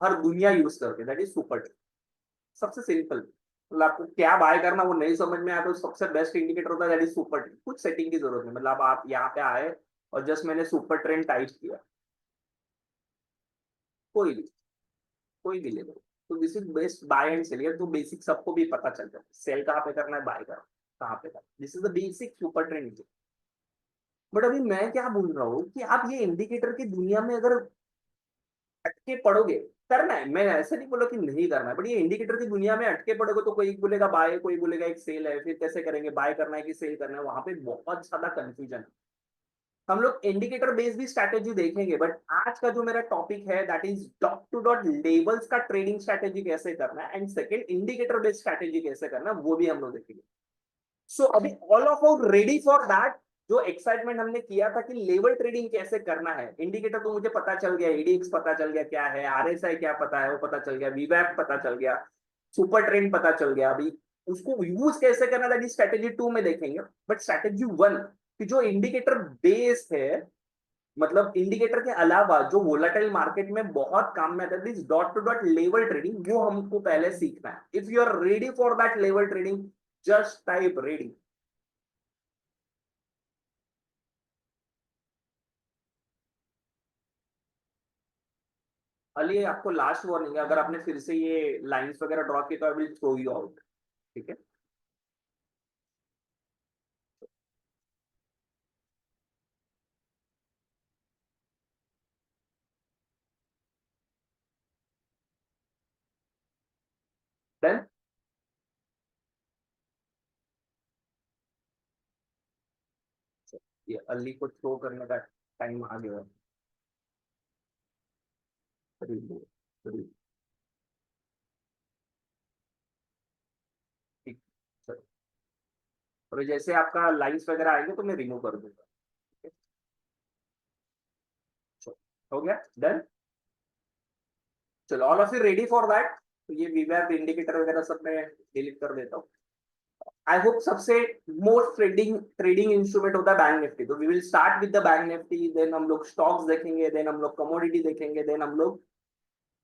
A: हर दुनिया यूज करते, दैट इज सुपर ट्रेंड। सबसे सिंपल, मतलब आपको क्या बाय करना वो नहीं समझ में आया तो सबसे बेस्ट इंडिकेटर होता है दैट इज सुपर ट्रेंड। कुछ सेटिंग की जरूरत नहीं, मतलब आप यहाँ पे आए और जस्ट मैंने सुपर ट्रेंड टाइप किया, कोई भी, कोई भी ले लो, तो this is best buy and sell, तो बेसिक सबको भी पता चल जाता है, सेल कहाँ पे करना है, बाय करना कहाँ पे करना, this is the basic super trend. But अभी मैं क्या बोल रहा हूँ कि आप ये इंडिकेटर की दुनिया में अगर अटके पड़ोगे, करना है, मैं ऐसे नहीं बोला कि नहीं करना है, बट ये इंडिकेटर की दुनिया में अटके पड़ोगे तो कोई बोलेगा बाय, कोई बोलेगा एक सेल है, फिर कैसे करेंगे, बाय करना है कि सेल करना है, वहां पे बहुत ज्यादा कंफ्यूजन है। हम लोग इंडिकेटर बेस्ड भी स्ट्रैटेजी देखेंगे, बट आज का जो मेरा टॉपिक है that is dot to dot levels का ट्रेडिंग स्ट्रैटेजी कैसे करना है, and second indicator based strategy कैसे करना है वो भी हम लोग देखेंगे। सो अभी all of out ready for that. जो एक्साइटमेंट हमने किया था कि लेवल ट्रेडिंग कैसे करना है, इंडिकेटर तो मुझे पता चल गया, एडीएक्स पता चल गया क्या है, आरएसआई क्या पता है वो पता चल गया, वीवैप पता चल गया, सुपर ट्रेंड पता चल गया। अभी उसको यूज कैसे करना दैट इज स्ट्रेटेजी 2 में देखेंगे। बट स्ट्रेटेजी 1 कि जो इंडिकेटर बेस्ड है, मतलब इंडिकेटर के अलावा जो वोलाटाइल मार्केट में बहुत काम में आता है, dot to dot level trading, वो हमको पहले सीखना है। If you are ready for that level trading, just type ready. Ali आपको लास्ट वार्निंग है, अगर आपने फिर से ये लाइंस वगैरह ड्रॉ की तो I will throw you out. ठीक है। देन ये अली को थ्रो करने का टाइम आ गया है। रिमूव, रिमूव, ठीक। चलो, और जैसे आपका लाइंस वगैरह आएंगे तो मैं रिमूव कर दूंगा। ठीक है? चलो, हो गया डन। चलो, all of you ready for that? तो ये वीवैप इंडिकेटर वगैरह सब मैं डिलीट कर देता हूँ। आई होप सबसे मोस्ट ट्रेडिंग ट्रेडिंग इंस्ट्रूमेंट होता है बैंक निफ्टी, तो we will start with the bank Nifty, then हम लोग स्टॉक्स देखेंगे, देन हम लोग कमोडिटी देखेंगे, देन हम लोग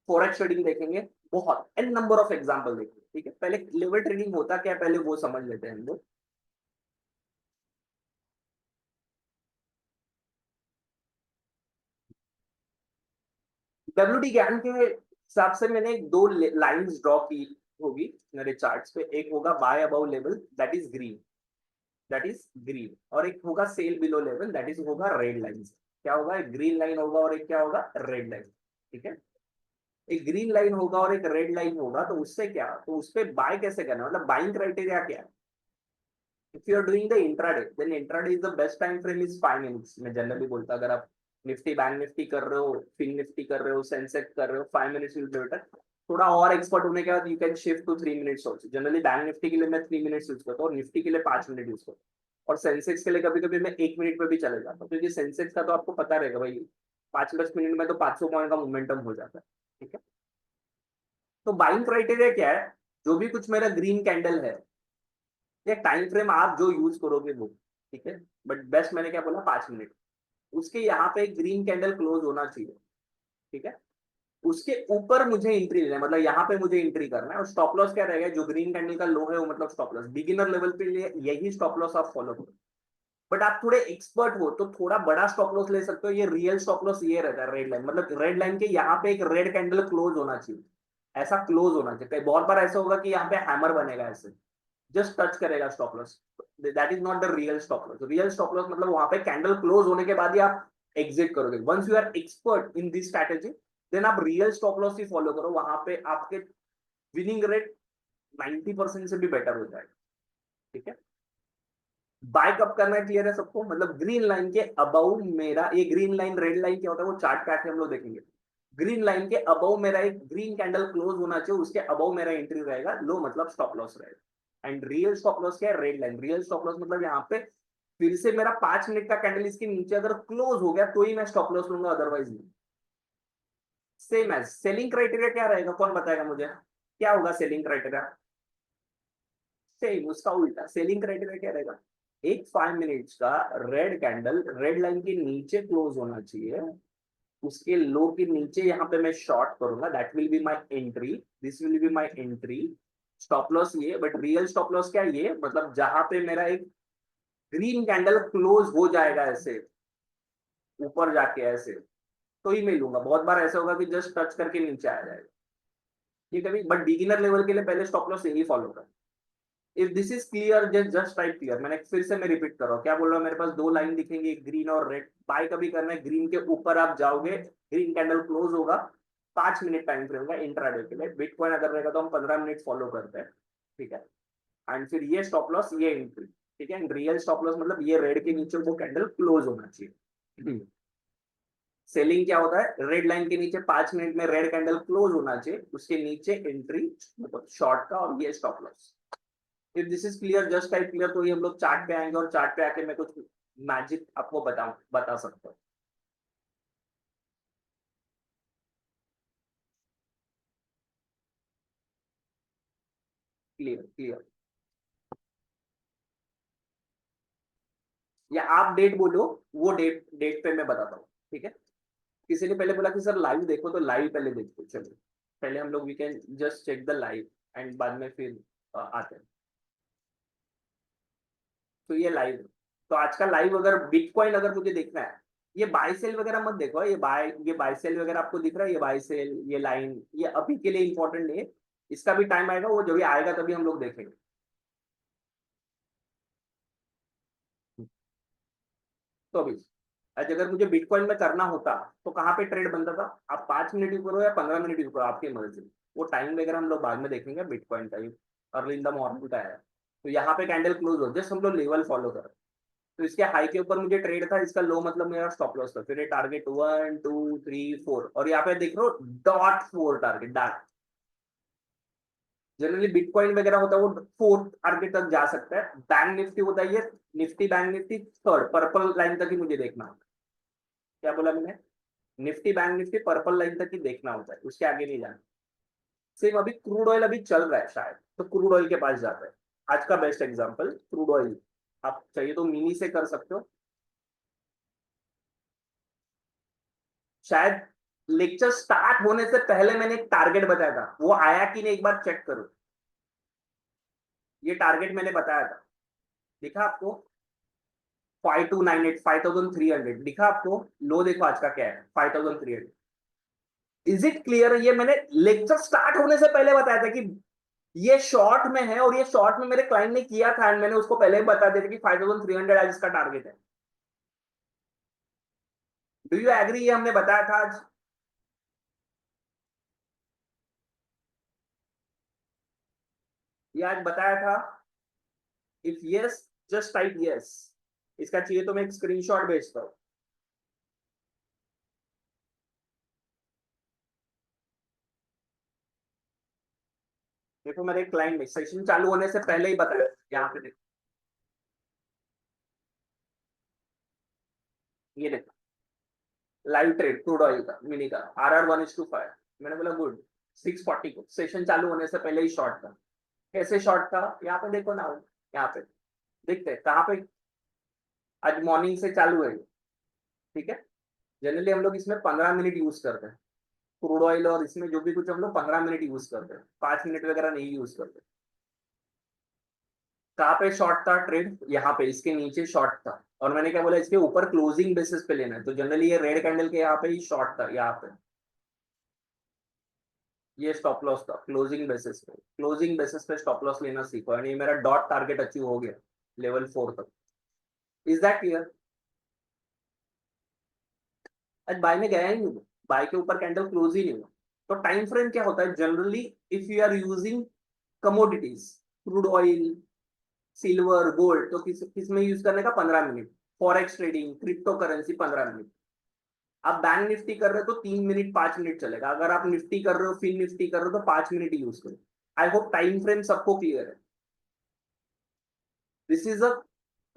A: फॉरेक्स ट्रेडिंग देखेंगे। बहुत एन नंबर ऑफ एग्जांपल देखेंगे। ठीक है, पहले लेवल ट्रेडिंग होता क्या है पहले वो समझ लेते हैं हम लोग। डब्ल्यू डी ज्ञान के हिसाब से मैंने दो लाइंस ड्रॉ की होगी मेरे चार्ट्स पे। एक होगा buy above level, that is green, that is green, और एक होगा sell below level, that is होगा रेड लाइन। क्या होगा, एक ग्रीन लाइन होगा और एक क्या होगा, रेड लाइन। ठीक है, एक ग्रीन लाइन होगा और एक रेड लाइन होगा, तो उससे क्या, तो उस पे बाय कैसे करना, मतलब बाइंग क्राइटेरिया क्या है। If you are doing the intraday, then intraday is the best time frame is 5 minutes. मैं जनरली बोलता अगर आप निफ्टी बैंक निफ्टी कर रहे हो, फिन निफ्टी कर रहे हो, सेंसेक्स कर रहे हो, 5 मिनट्स विल बी बेटर। थोड़ा और एक्सपर्ट होने के बाद you can shift to 3 minutes also. Generally bank Nifty के लिए मैं 3 मिनट्स यूज करता हूँ और निफ्टी के लिए 5 मिनट यूज करता हूँ। और सेंसेक्स के लिए कभी कभी मैं 1 मिनट पे भी चले जाता हूँ, क्योंकि सेंसेक्स का तो आपको पता रहेगा भाई, 5-10 मिनट में तो 500 पॉइंट का मोमेंटम हो जाता है। ठीक है, तो बाइंग क्राइटेरिया क्या है, जो भी कुछ मेरा ग्रीन कैंडल है, या टाइम फ्रेम आप जो यूज करोगे वो। ठीक है, बट बेस्ट मैंने क्या बोला, 5 मिनट। उसके यहाँ पे एक ग्रीन कैंडल क्लोज होना चाहिए। ठीक है, उसके ऊपर मुझे एंट्री लेना है, मतलब यहाँ पे मुझे एंट्री करना है। और स्टॉप लॉस क्या रहेगा, जो ग्रीन कैंडल का लो है वो मतलब स्टॉप लॉस। बिगिनर लेवल पे लिए यही स्टॉप लॉस आप फॉलो करो। बट आप थोड़े एक्सपर्ट हो तो थोड़ा बड़ा स्टॉप लॉस ले सकते हो। ये रियल स्टॉप लॉस ये रहता है, रेड लाइन, मतलब रेड लाइन के यहाँ पे एक रेड कैंडल क्लोज होना चाहिए। ऐसा क्लोज होना चाहिए। कई बहुत बार ऐसा होगा कि यहाँ पे हैमर बनेगा ऐसे, जस्ट टच करेगा stop loss. That is not the real stop loss. Real stop loss मतलब वहां पे कैंडल क्लोज होने के बाद ही आप एग्जिट करोगे। Once you are expert in this strategy, then आप रियल स्टॉप लॉस ही फॉलो करो, वहां पे आपके विनिंग रेट 90% से भी बेटर हो जाएगा। ठीक है, बाय कब करना है क्लियर है सबको, मतलब ग्रीन लाइन के अबाउ मेरा ये ग्रीन लाइन रेड लाइन क्या होता है वो चार्ट पे आके हम लोग देखेंगे। ग्रीन लाइन के अबाउ मेरा एक ग्रीन कैंडल क्लोज होना चाहिए, उसके अबाउ मेरा एंट्री रहेगा, लो मतलब स्टॉप लॉस रहेगा। एंड रियल स्टॉप लॉस क्या है, red line. Real stop loss मतलब यहाँ पे फिर से मेरा 5 मिनट का कैंडल इसके नीचे अगर क्लोज हो गया तो ही मैं स्टॉप लॉस लूंगा, अदरवाइज नहीं। सेम एज सेलिंग क्राइटेरिया क्या रहेगा, कौन बताएगा मुझे, क्या होगा सेलिंग क्राइटेरिया। सेम उसका उल्टा सेलिंग क्राइटेरिया क्या रहेगा, एक 5 मिनट्स का रेड कैंडल रेड लाइन के नीचे क्लोज होना चाहिए, उसके लो के नीचे यहाँ पे मैं शॉर्ट करूंगा, that will be my entry, this will be my entry. Stop loss ये, बट रियल स्टॉप लॉस क्या, ये मतलब जहां पे मेरा एक ग्रीन कैंडल क्लोज हो जाएगा ऐसे ऊपर जाके ऐसे, तो ही मैं लूंगा। बहुत बार ऐसा होगा कि जस्ट टच करके नीचे आ जाएगा, ये कभी, बट बिगिनर लेवल के लिए पहले स्टॉप लॉस यही फॉलो कर। If this is clear, just type clear. मैंने फिर से मैं रिपीट कर रहा हूँ, क्या बोल रहा हूँ, मेरे पास दो लाइन दिखेंगी, एक ग्रीन और रेड। बाय कभी करना है, ग्रीन के ऊपर आप जाओगे, ग्रीन कैंडल क्लोज होगा, 5 मिनट टाइम फ्रेम होगा इंट्राडे के लिए। बिटकॉइन अगर रहेगा तो हम 15 मिनट फॉलो करते हैं। ठीक है, एंड फिर ये स्टॉप लॉस ये एंट्री। ठीक है, एंड रियल स्टॉप लॉस मतलब ये रेड के नीचे वो कैंडल क्लोज होना चाहिए। सेलिंग क्या होता है, रेड लाइन के नीचे 5 मिनट में रेड कैंडल क्लोज होना चाहिए, उसके नीचे एंट्री मतलब शॉर्ट का, और ये stop loss. If this is clear, just type clear, तो ये हम लोग चार्ट पे आएंगे और चार्ट पे आके मैं कुछ मैजिक आपको बता सकता हूँ। क्लियर क्लियर, या आप डेट बोलो, वो डेट डेट पे मैं बताता हूँ। ठीक है, किसी ने पहले बोला कि सर लाइव देखो, तो लाइव पहले देखो। चलो, पहले हम लोग we can just check the live and बाद में फिर आते हैं। तो ये लाइव, तो आज का लाइव अगर बिटकॉइन अगर मुझे देखना है, ये बाय सेल वगैरह मत देखो, ये बाय सेल वगैरह आपको दिख रहा है, ये बाय सेल, ये लाइन, ये अभी के लिए इंपॉर्टेंट नहीं है। इसका भी टाइम आएगा, वो जब भी आएगा तभी हम लोग देखेंगे। तो अभी आज अगर मुझे बिटकॉइन में करना होता तो कहाँ पे ट्रेड बनता था? आप 5 मिनट यूज करो या 15 मिनट यूज करो, आपकी मर्जी। वो टाइम वगैरह हम लोग बाद में देखेंगे, बिटकॉइन का ही अर्ली इन द मॉर्निंग का है। तो यहाँ पे कैंडल क्लोज हो, जस्ट हम लोग लेवल फॉलो करें। तो इसके हाई के ऊपर मुझे ट्रेड था, इसका लो मतलब मेरा स्टॉप लॉस था। फिर ये टारगेट 1 2 3 4, और यहाँ पे देख लो dot 4 target dot. Generally bitcoin वगैरह होता है वो फोर्थ टारगेट तक जा सकता है। बैंक निफ्टी होता है ये, Nifty bank Nifty third purple line तक ही मुझे देखना होता है। क्या बोला मैंने? Nifty bank Nifty purple line तक ही देखना होता है, उसके आगे नहीं जाना। सेम अभी क्रूड ऑयल अभी चल रहा है शायद, तो क्रूड ऑयल के पास जाता है। आज का बेस्ट एग्जांपल क्रूड ऑयल। आप चाहिए तो मिनी से कर सकते हो शायद। लेक्चर स्टार्ट होने से पहले मैंने एक टारगेट बताया था, वो आया कि नहीं एक बार चेक करो। ये टारगेट मैंने बताया था, दिखा आपको? 5298, 5300 दिखा आपको? लो देखो आज का क्या है, 5300। Is it clear? ये मैंने लेक्चर स्टार्ट होने से पहले बताया था कि ये शॉर्ट में है, और ये शॉर्ट में मेरे क्लाइंट ने किया था, एंड मैंने उसको पहले ही बता दिया था कि 5300 आज इसका टारगेट है। Do you agree? ये हमने बताया था आज। ये आज बताया था। If yes, just type yes. इसका चाहिए तो मैं एक स्क्रीनशॉट भेजता हूँ। देखो मेरे क्लाइंट ने सेशन चालू होने से पहले ही बताया, यहाँ पे देखो, ये देखो लाइव ट्रेड क्रूड ऑयल का मिनी का RR 1:5। मैंने बोला गुड। 640 को सेशन चालू होने से पहले ही शॉर्ट था। कैसे शॉर्ट था? यहाँ पे देखो ना, यहाँ पे देखते हैं कहाँ पे। आज मॉर्निंग से चालू है, ठीक है। जनरली हम लोग इसमें 15 मिनट यूज करते हैं, क्रूड ऑयल और इसमें जो भी कुछ हम लोग 15 मिनट यूज करते हैं, 5 मिनट वगैरह नहीं यूज करते। कहाँ पे शॉर्ट था ट्रेड? यहाँ पे इसके नीचे शॉर्ट था, और मैंने क्या बोला, इसके ऊपर क्लोजिंग बेसिस पे लेना है। तो जनरली ये रेड कैंडल के यहाँ पे ही शॉर्ट था, यहाँ पे ये स्टॉप लॉस था क्लोजिंग बेसिस पे। क्लोजिंग बेसिस पे स्टॉप लॉस लेना सीखो, यानी मेरा डॉट टारगेट अचीव हो गया लेवल 4 तक। Is that clear? आज बाय में गया ही नहीं, बाय के ऊपर कैंडल क्लोज ही नहीं हुआ। तो टाइम फ्रेम क्या होता है generally? If you are using commodities, crude oil, silver, gold, तो किस में यूज करने का? 15 minute. Forex trading, crypto currency 15 minute. आप बैंक निफ्टी कर रहे हो तो 3 मिनट 5 मिनट चलेगा। अगर आप निफ्टी कर रहे हो, फिर निफ्टी कर रहे हो, तो 5 मिनट यूज करो। आई होप टाइम फ्रेम सबको क्लियर है। This is a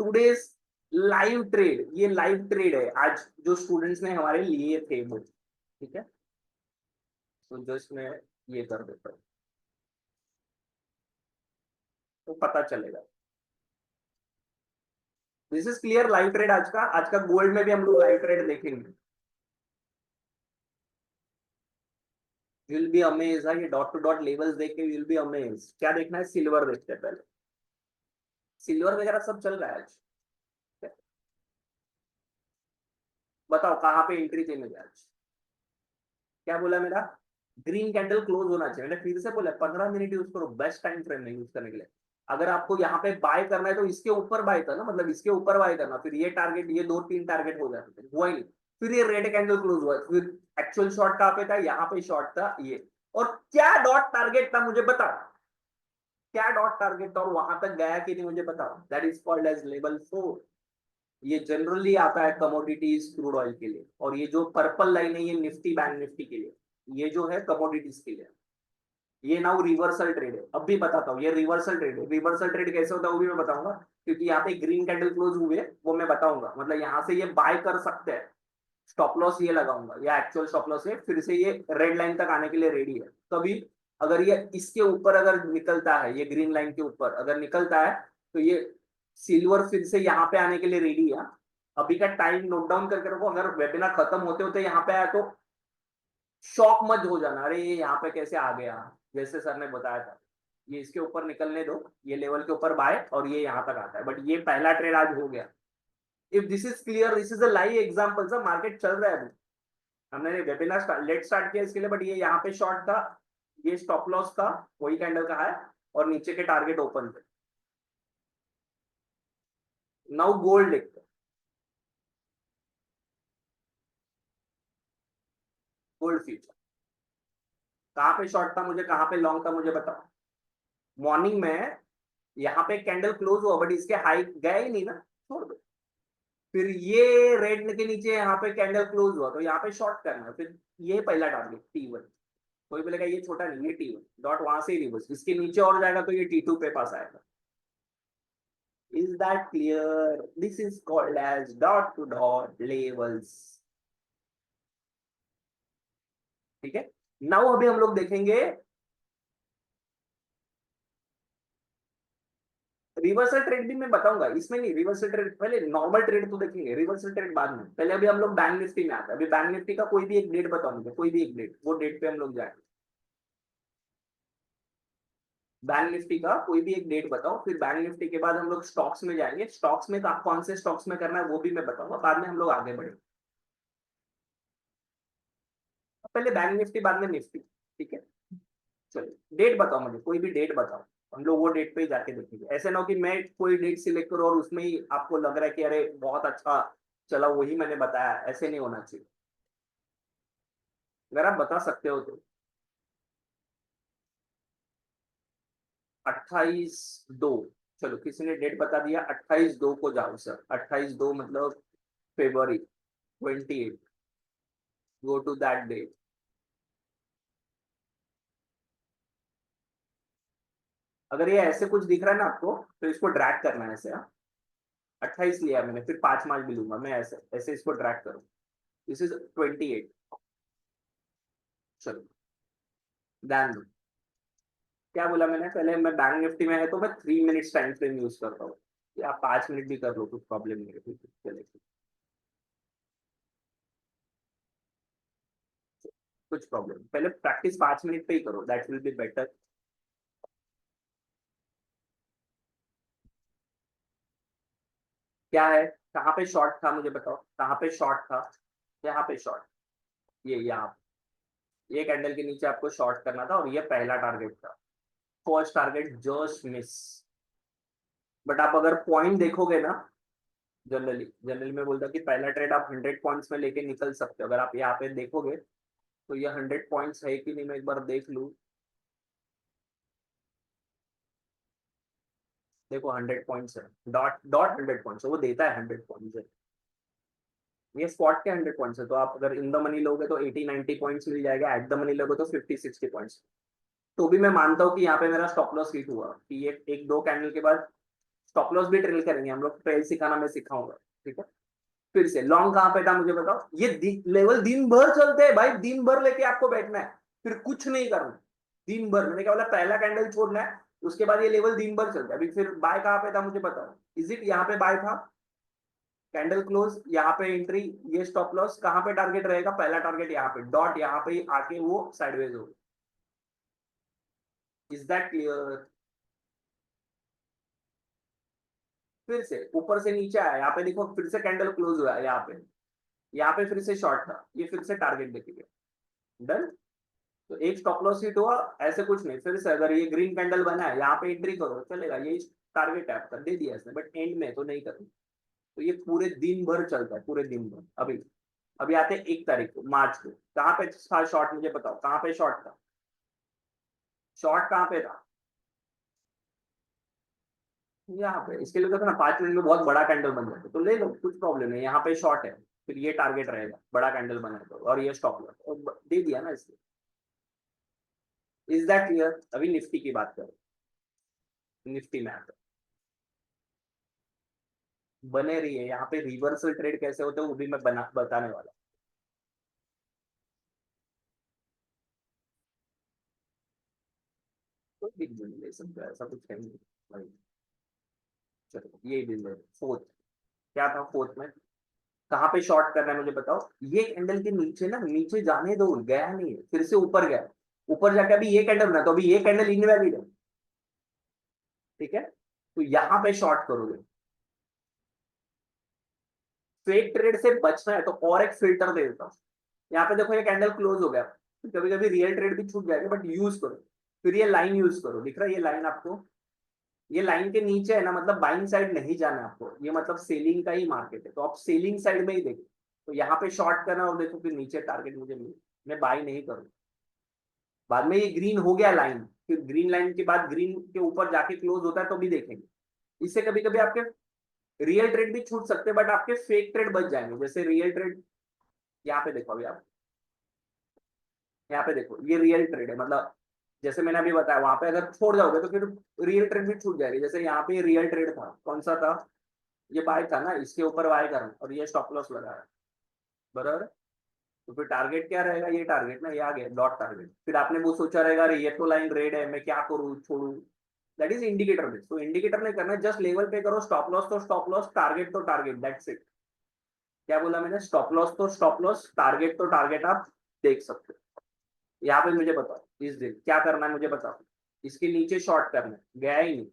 A: today's live trade, ये लाइव ट्रेड है आज जो स्टूडेंट्स ने हमारे लिए थे वो, ठीक है। तो जस्ट मैं ये कर देता हूँ तो पता चलेगा। This is clear live trade आज का गोल्ड में भी हम लोग लाइव ट्रेड देखेंगे। यू विल बी अमेज, ये डॉट टू डॉट लेवल्स देख के यू विल बी अमेज। क्या देखना है? सिल्वर देखते हैं पहले। सिल्वर वगैरह सब चल रहा है आज। बताओ कहाँ पे एंट्री चाहिए मुझे आज? क्या बोला मेरा? ग्रीन कैंडल क्लोज होना चाहिए। मैंने फिर से बोला 15 मिनट यूज करो, बेस्ट टाइम फ्रेम है यूज करने के लिए। अगर आपको यहाँ पे बाय करना है तो इसके ऊपर बाय करना, मतलब इसके ऊपर बाय करना। फिर ये टारगेट, ये 2 3 टारगेट हो जाते थे, हुआ ही नहीं। फिर ये रेड कैंडल क्लोज हुआ, फिर एक्चुअल शॉर्ट कहाँ पे था? यहाँ पे शॉर्ट था ये। और क्या डॉट टारगेट था मुझे बता, क्या डॉट टारगेट था, और वहां तक गया कि नहीं मुझे बताओ। That is called as level 4। ये जनरली आता है कमोडिटीज क्रूड ऑयल के लिए, और ये जो पर्पल लाइन है ये निफ्टी बैंक निफ्टी के लिए। ये जो है कमोडिटीज के लिए। ये नाउ रिवर्सल ट्रेड है, अब भी बताता हूँ। ये रिवर्सल ट्रेड है। रिवर्सल ट्रेड कैसे होता है वो भी मैं बताऊंगा, क्योंकि यहाँ पे ग्रीन कैंडल क्लोज हुए वो मैं बताऊंगा। मतलब यहाँ से ये बाय कर सकते हैं, स्टॉप लॉस ये लगाऊंगा, या एक्चुअल स्टॉप लॉस है, फिर से ये रेड लाइन तक आने के लिए रेडी है। तभी अगर ये इसके ऊपर अगर निकलता है, ये ग्रीन लाइन के ऊपर अगर निकलता है, तो ये सिल्वर फिर से यहाँ पे आने के लिए रेडी है। अभी का टाइम नोट डाउन करके रखो, अगर वेबिनार खत्म होते होते यहाँ पे आया तो शॉक मत हो जाना, अरे ये यहाँ पे कैसे आ गया। जैसे सर ने बताया था, ये इसके ऊपर निकलने दो, ये लेवल के ऊपर बाय, और ये यहाँ तक आता है। बट ये पहला ट्रेड आज हो गया। If this is clear, this is a live example sir, market चल रहा है अभी, हमने वेबिनार लेट स्टार्ट किया इसके लिए, बट ये यहाँ पे शॉर्ट था, ये स्टॉप लॉस था, वही कैंडल का है, और नीचे के टारगेट ओपन थे। नाउ गोल्ड देखते हैं, गोल्ड फ्यूचर कहाँ पे शॉर्ट था मुझे, कहाँ पे लॉन्ग था मुझे बताओ। मॉर्निंग में यहाँ पे कैंडल क्लोज हुआ, बट इसके हाई गया ही नहीं ना, छोड़ दो। फिर ये रेड के नीचे यहाँ पे कैंडल क्लोज हुआ, तो यहाँ पे शॉर्ट करना है। फिर ये पहला टारगेट T1, कोई बोलेगा ये छोटा नहीं, ये T1 डॉट, वहां से ही रिवर्स, इसके नीचे और जाएगा तो ये T2 पे पास आएगा। Is that clear? This is called as dot to dot levels. ठीक है, नाउ अभी हम लोग देखेंगे रिवर्सल ट्रेड भी मैं बताऊंगा, इसमें नहीं, रिवर्सल ट्रेड पहले, नॉर्मल ट्रेड तो देखेंगे, रिवर्सल ट्रेड बाद में। पहले अभी हम लोग बैंक निफ्टी में आते हैं। अभी बैंक निफ्टी का कोई भी एक डेट बताओ मुझे, कोई भी एक डेट, वो डेट पे हम लोग जाएंगे। बैंक निफ्टी का कोई भी एक डेट बताओ, फिर बैंक निफ्टी के बाद हम लोग स्टॉक्स में जाएंगे। स्टॉक्स में कौन से स्टॉक्स में करना है वो भी मैं बताऊंगा, बाद में हम लोग आगे बढ़ेंगे। पहले बैंक निफ्टी, बाद में निफ्टी, ठीक है। चलो डेट बताओ मुझे, कोई भी डेट बताओ, हम लोग वो डेट पे ही जाके देखेंगे। ऐसे ना हो कि मैं कोई डेट सिलेक्ट करूँ और उसमें ही आपको लग रहा है कि अरे बहुत अच्छा चला, वही मैंने बताया, ऐसे नहीं होना चाहिए। अगर आप बता सकते हो तो 28/2, चलो किसी ने डेट बता दिया, 28/2 को जाओ सर, 28/2 मतलब February 28, go to that date. अगर ये ऐसे कुछ दिख रहा है ना आपको, तो इसको ड्रैग करना है ऐसे, हाँ। 28 लिया मैंने, फिर 5 मार्च भी लूंगा मैं, ऐसे ऐसे इसको ड्रैग करूँ। दिस इज 28, चलो ध्यान दो। क्या बोला मैंने, पहले मैं बैंक निफ्टी में है तो मैं 3 मिनट्स टाइम फ्रेम यूज करता हूँ, या 5 मिनट भी कर लो, कुछ प्रॉब्लम नहीं है, ठीक है चलेगा, कुछ प्रॉब्लम। पहले प्रैक्टिस 5 मिनट पे ही करो, दैट विल बी बेटर। क्या है, कहाँ पे शॉर्ट था मुझे बताओ, कहाँ पे शॉर्ट था, यहाँ पे शॉर्ट, ये यहाँ, ये कैंडल के नीचे आपको शॉर्ट करना था, और ये पहला टारगेट था, first target just miss. But आप अगर पॉइंट देखोगे ना, जनरली जनरली मैं बोलता कि पहला ट्रेड आप 100 पॉइंट्स में लेके निकल सकते हो। अगर आप यहाँ पे देखोगे तो ये 100 पॉइंट्स है कि नहीं, मैं एक बार देख लूँ। देखो 100 पॉइंट्स है, डॉट डॉट 100 पॉइंट्स है, वो देता है 100 पॉइंट्स है, ये स्पॉट के 100 पॉइंट्स है। तो आप अगर इन द मनी लोगे तो 80-90 पॉइंट्स मिल जाएगा, एट द मनी लोगे तो 50-60 पॉइंट्स। तो भी मैं मानता हूँ कि यहाँ पे मेरा स्टॉप लॉस हिट हुआ, कि ये एक दो कैंडल के बाद स्टॉप लॉस भी ट्रेल करेंगे हम लोग, ट्रेल सिखाना मैं सिखाऊंगा, ठीक है। फिर से लॉन्ग कहाँ पे था मुझे बताओ, ये लेवल दिन भर चलते हैं भाई, दिन भर लेके आपको बैठना है, फिर कुछ नहीं करना, दिन भर। मैंने क्या बोला, पहला कैंडल छोड़ना है, उसके बाद ये लेवल दिन भर चलता है। अभी फिर बाय कहाँ पे था मुझे बताओ, इज इट यहाँ पे बाय था, कैंडल क्लोज यहाँ पे एंट्री, ये स्टॉप लॉस, कहाँ पे टारगेट रहेगा, पहला टारगेट यहाँ पे, डॉट यहाँ पे आके वो साइडवेज हो। Is that clear? फिर से ऊपर से नीचे आया, यहाँ पे देखो फिर से कैंडल क्लोज हुआ है यहाँ पे, यहाँ पे फिर से शॉर्ट था, ये फिर से टारगेट देखेंगे, डन। तो एक स्टॉप लॉस हिट हुआ, ऐसे कुछ नहीं। फिर से अगर ये ग्रीन कैंडल बना है, यहाँ पे एंट्री करो, चलेगा, ये टारगेट है आपका, दे दिया इसने, बट एंड में तो नहीं करो। तो ये पूरे दिन भर चलता है, पूरे दिन भर। अभी अभी आते हैं 1 तारीख को, मार्च को, कहाँ पे था शॉर्ट मुझे बताओ, कहाँ पे शॉर्ट था, शॉर्ट कहाँ पे था, यहाँ पे। इसके लिए तो ना 5 मिनट में बहुत बड़ा कैंडल बन जाता है, तो ले लो, कुछ प्रॉब्लम नहीं, यहाँ पे शॉर्ट है, फिर ये टारगेट रहेगा, बड़ा कैंडल बना तो, और ये स्टॉप लॉस दे दिया ना इसलिए। Is that clear? अभी निफ्टी की बात करो, निफ्टी में आता बने रही है, यहाँ पे रिवर्सल ट्रेड कैसे होते हैं वो भी मैं बताने वाला हूँ। तो बिग दिन ले सकते हैं, ऐसा कुछ है नहीं भाई। चलो ये दिन है फोर्थ, क्या था फोर्थ में, कहाँ पे शॉर्ट करना है मुझे बताओ। ये कैंडल के नीचे ना, नीचे जाने दो, गया नहीं है, फिर से ऊपर गया, ऊपर जाके अभी ये कैंडल बना, तो अभी ये कैंडल इनवैलिड है, ठीक है। तो यहाँ पे शॉर्ट करोगे, फेक ट्रेड से बचना है तो और एक फिल्टर दे देता हूँ। यहाँ पे देखो ये कैंडल क्लोज हो गया, कभी कभी रियल ट्रेड भी छूट जाएगा, बट यूज करो। फिर ये लाइन यूज करो, दिख रहा है ये लाइन आपको, ये लाइन के नीचे है ना, मतलब बाइंग साइड नहीं जाना है आपको, ये मतलब सेलिंग का ही मार्केट है, तो आप सेलिंग साइड में ही देखो। तो यहाँ पे शॉर्ट करना और देखो फिर नीचे टारगेट मुझे मिले, मैं बाई नहीं करूँ। बाद में ये ग्रीन हो गया लाइन, फिर ग्रीन लाइन के बाद ग्रीन के ऊपर जाके क्लोज होता है तो भी देखेंगे। इससे कभी कभी आपके रियल ट्रेड भी छूट सकते हैं, बट आपके फेक ट्रेड बच जाएंगे। जैसे रियल ट्रेड यहाँ पे देखो, अभी आप यहाँ पे देखो, ये रियल ट्रेड है, मतलब जैसे मैंने अभी बताया, वहां पे अगर छोड़ जाओगे तो फिर रियल ट्रेड भी छूट जाएगी। जैसे यहाँ पे रियल ट्रेड था, कौन सा था, ये बाय था ना, इसके ऊपर बाय करना और ये स्टॉप लॉस लगा है, बराबर। तो फिर टारगेट क्या रहेगा, ये टारगेट ना, ये आ गया डॉट टारगेट। फिर आपने वो सोचा रहेगा अरे ये तो लाइन रेड है, मैं क्या करूँ, छोड़ू। That is indicator base. तो इंडिकेटर नहीं करना, जस्ट लेवल पे करो, स्टॉप लॉस तो स्टॉप लॉस, टारगेट तो टारगेट, दैट्स इट। क्या बोला मैंने, स्टॉप लॉस तो स्टॉप लॉस, टारगेट तो टारगेट, आप देख सकते हो। यहाँ पे मुझे बताओ इस दिन क्या करना है, मुझे बताओ। इसके नीचे शॉर्ट करना है, गया ही नहीं।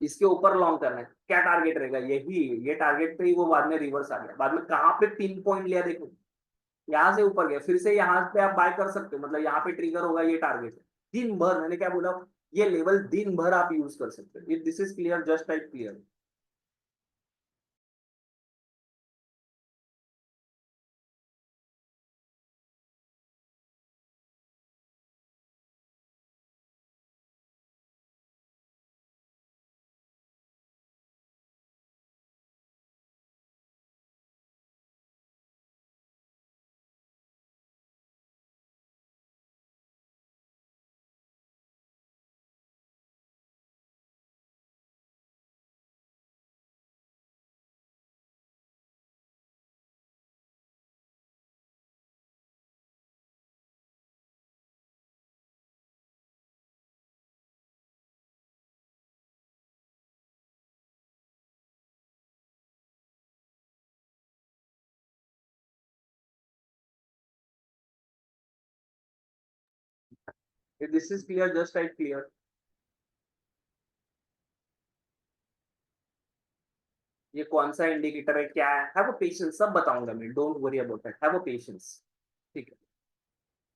A: इसके ऊपर लॉन्ग करना है, क्या टारगेट रहेगा, यही ये टारगेट पे ही वो बाद में रिवर्स आ गया। बाद में कहाँ पे 3 पॉइंट लिया देखो, यहाँ से ऊपर गया, फिर से यहाँ पे आप बाय कर सकते हो, मतलब यहाँ पे ट्रिगर होगा, ये टारगेट है। दिन भर मैंने क्या बोला, ये लेवल दिन भर आप यूज कर सकते हो। If this is clear, just type clear. If this is clear, just type clear. ये कौन सा इंडिकेटर है, क्या है, हैव अ पेशेंस, सब बताऊंगा मैं, don't worry about it, have a patience. ठीक है,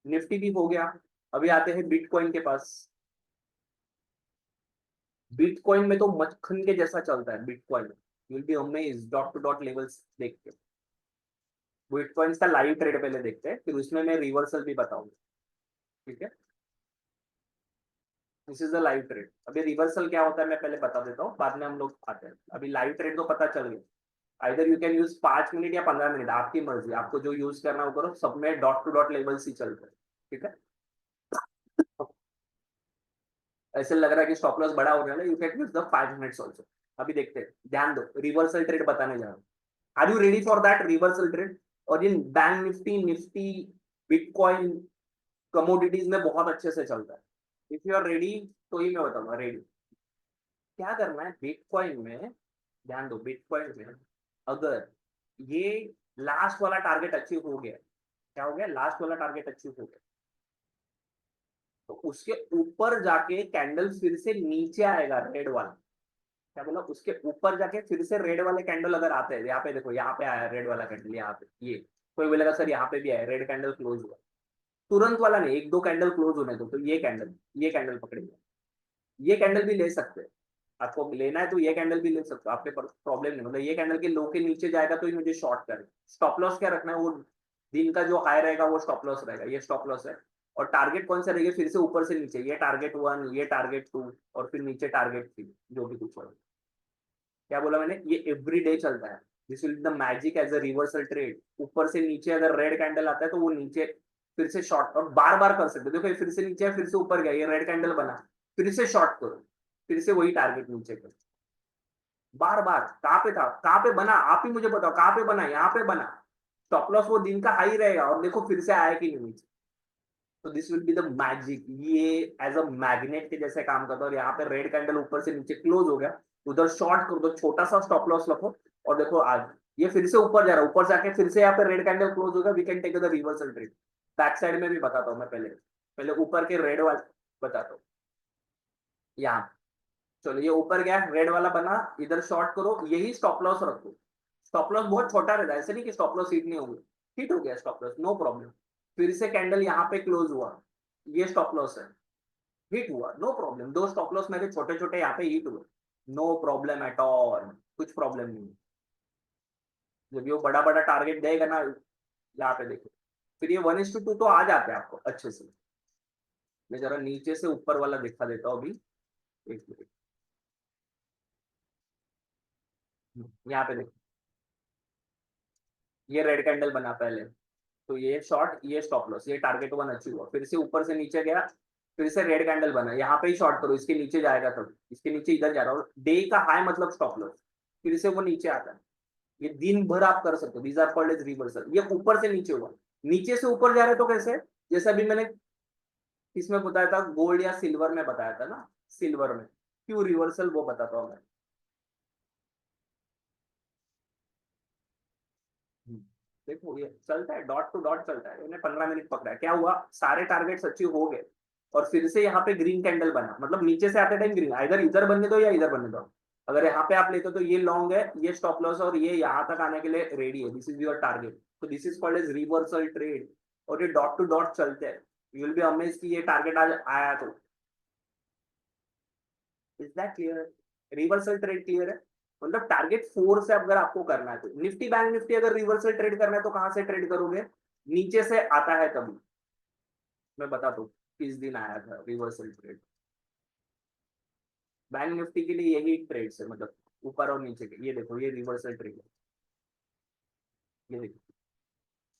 A: निफ्टी भी हो गया। अभी आते हैं बिटकॉइन के पास। बिटकॉइन में तो मक्खन के जैसा चलता है bitcoin, will be amazed dot to dot levels देख के। बिटकॉइन का लाइव ट्रेड पहले देखते हैं, फिर उसमें मैं रिवर्सल भी बताऊंगा। ठीक है, this is the live trade. अभी रिवर्सल क्या होता है मैं पहले बता देता हूँ, बाद में हम लोग आते हैं। अभी लाइव ट्रेड तो पता चल गया, either you can use 5 minute या 15 मिनट, आपकी मर्जी, आपको जो यूज करना हो करो। सब में डॉट टू डॉट लेवल्स ही चलते हैं। ठीक है, ऐसे लग रहा है कि स्टॉप लॉस बड़ा हो रहा है, you can use the 5 minutes also. अभी देखते हैं, ध्यान दो, रिवर्सल ट्रेड बताने जा रहा हूँ। Are you ready for that reversal trade? और इन bank Nifty, Nifty, bitcoin, commodities में बहुत अच्छे से चलता है। इफ यू आर रेडी तो ही मैं बताऊंगा। रेडी क्या करना है बिटकॉइन में, ध्यान दो, बिटकॉइन में अगर ये लास्ट वाला टारगेट अचीव हो गया, क्या हो गया, लास्ट वाला टारगेट अचीव हो गया, तो उसके ऊपर जाके कैंडल फिर से नीचे आएगा, रेड वाला। क्या बोला, उसके ऊपर जाके फिर से रेड वाले कैंडल अगर आते हैं, यहाँ पे देखो, यहाँ पे आया रेड वाला कैंडल, यहाँ पे ये, कोई बोलेगा सर यहाँ पे भी आया रेड कैंडल, क्लोज हुआ। तुरंत वाला नहीं, एक दो कैंडल क्लोज होने दो, तो ये कैंडल पकड़ेगा। ये कैंडल भी ले सकते हैं, आपको लेना है तो ये कैंडल भी ले सकते हो, आपके प्रॉब्लम नहीं, मतलब ये कैंडल के लो के नीचे जाएगा तो ही मुझे शॉर्ट करें। स्टॉप लॉस क्या रखना है, वो दिन का जो हाई रहेगा वो स्टॉप लॉस रहेगा, ये स्टॉप लॉस है। और टारगेट कौन सा रहेगा, फिर से ऊपर से नीचे, ये टारगेट 1, ये टारगेट 2, और फिर नीचे टारगेट 3, जो भी कुछ होगा। क्या बोला मैंने, ये एवरी डे चलता है। This will the magic as a reversal trade. ऊपर से नीचे अगर रेड कैंडल आता है तो वो नीचे फिर से शॉर्ट, और बार बार कर सकते हो। देखो ये फिर से नीचे है, फिर से ऊपर गया, ये रेड कैंडल बना, फिर से शॉर्ट करो, फिर से वही टारगेट नीचे करो, बार बार। कहाँ पे था, कहाँ पे बना, आप ही मुझे बताओ, कहाँ पे बना, यहाँ पे बना। स्टॉप लॉस वो दिन का हाई रहेगा, और देखो फिर से आया कि नहीं नीचे। तो this will be the magic, ये एज अ मैग्नेट के जैसे काम करता है। और यहाँ पे रेड कैंडल ऊपर से नीचे क्लोज हो गया, उधर शॉर्ट कर दो, छोटा सा स्टॉप लॉस रखो, और देखो आज ये फिर से ऊपर जा रहा है, ऊपर जाके फिर से यहाँ पे रेड कैंडल क्लोज होगा, we can take the reversal trade. Back side में भी बताता हूँ मैं, पहले पहले ऊपर के रेड वाले बताता हूँ। यहाँ चलो, ये ऊपर गया, रेड वाला बना, इधर शॉर्ट करो, यही स्टॉप लॉस रखो। स्टॉप लॉस बहुत छोटा रहता है, ऐसे नहीं कि स्टॉप लॉस हिट नहीं होंगे, हिट हो गया स्टॉप लॉस, नो प्रॉब्लम। फिर से कैंडल यहाँ पे क्लोज हुआ, ये स्टॉप लॉस है, हिट हुआ, नो प्रॉब्लम। दो स्टॉप लॉस मेरे छोटे छोटे यहाँ पे हिट हुए, नो प्रॉब्लम एट ऑल, कुछ प्रॉब्लम नहीं। जब ये बड़ा बड़ा टारगेट देगा ना, यहाँ पे देखो, फिर ये 1:2 तो आ जाते हैं आपको अच्छे से। मैं जरा नीचे से ऊपर वाला दिखा देता हूँ अभी, एक मिनट। यहाँ पे देखो, ये रेड कैंडल बना पहले, तो ये शॉर्ट, ये स्टॉप लॉस, ये टारगेट 1 अचीव हुआ, फिर से ऊपर से नीचे गया, फिर से रेड कैंडल बना, यहाँ पे ही शॉर्ट करो, इसके नीचे जाएगा, तब इसके नीचे इधर जा रहा हो, डे का हाई मतलब स्टॉप लॉस, फिर से वो नीचे आता है। ये दिन भर आप कर सकते हो, these are called as reversal. ये ऊपर से नीचे हुआ, नीचे से ऊपर जा रहे तो कैसे, जैसे अभी मैंने किसमें बताया था, गोल्ड या सिल्वर में बताया था ना, सिल्वर में क्यों रिवर्सल वो बताता हूँ मैं। देखो ये चलता है, डॉट टू डॉट चलता है, इन्हें 15 मिनट पकड़ा है, क्या हुआ, सारे टारगेट्स अचीव हो गए, और फिर से यहाँ पे ग्रीन कैंडल बना, मतलब नीचे से आते टाइम ग्रीन, इधर इधर बनने दो या इधर बनने दो। अगर यहाँ पे आप लेते हो तो ये लॉन्ग है, ये स्टॉप लॉस, और ये यहाँ तक आने के लिए रेडी है, दिस इज योर टारगेट, तो this is called as reversal trade. और ये डॉट टू डॉट चलते हैं, यू विल बी अमेज्ड कि ये टारगेट आज आया, तो is that clear, reversal trade clear है। मतलब टारगेट 4 से अगर आपको करना है, तो निफ्टी बैंक निफ्टी अगर रिवर्सल ट्रेड करना है तो कहां से ट्रेड करोगे, नीचे से आता है तभी। मैं बता दूं किस दिन आया था रिवर्सल ट्रेड, बैंक निफ्टी के लिए यही ट्रेड है, मतलब ऊपर और नीचे के, ये देखो ये रिवर्सल ट्रेड है, ये देखो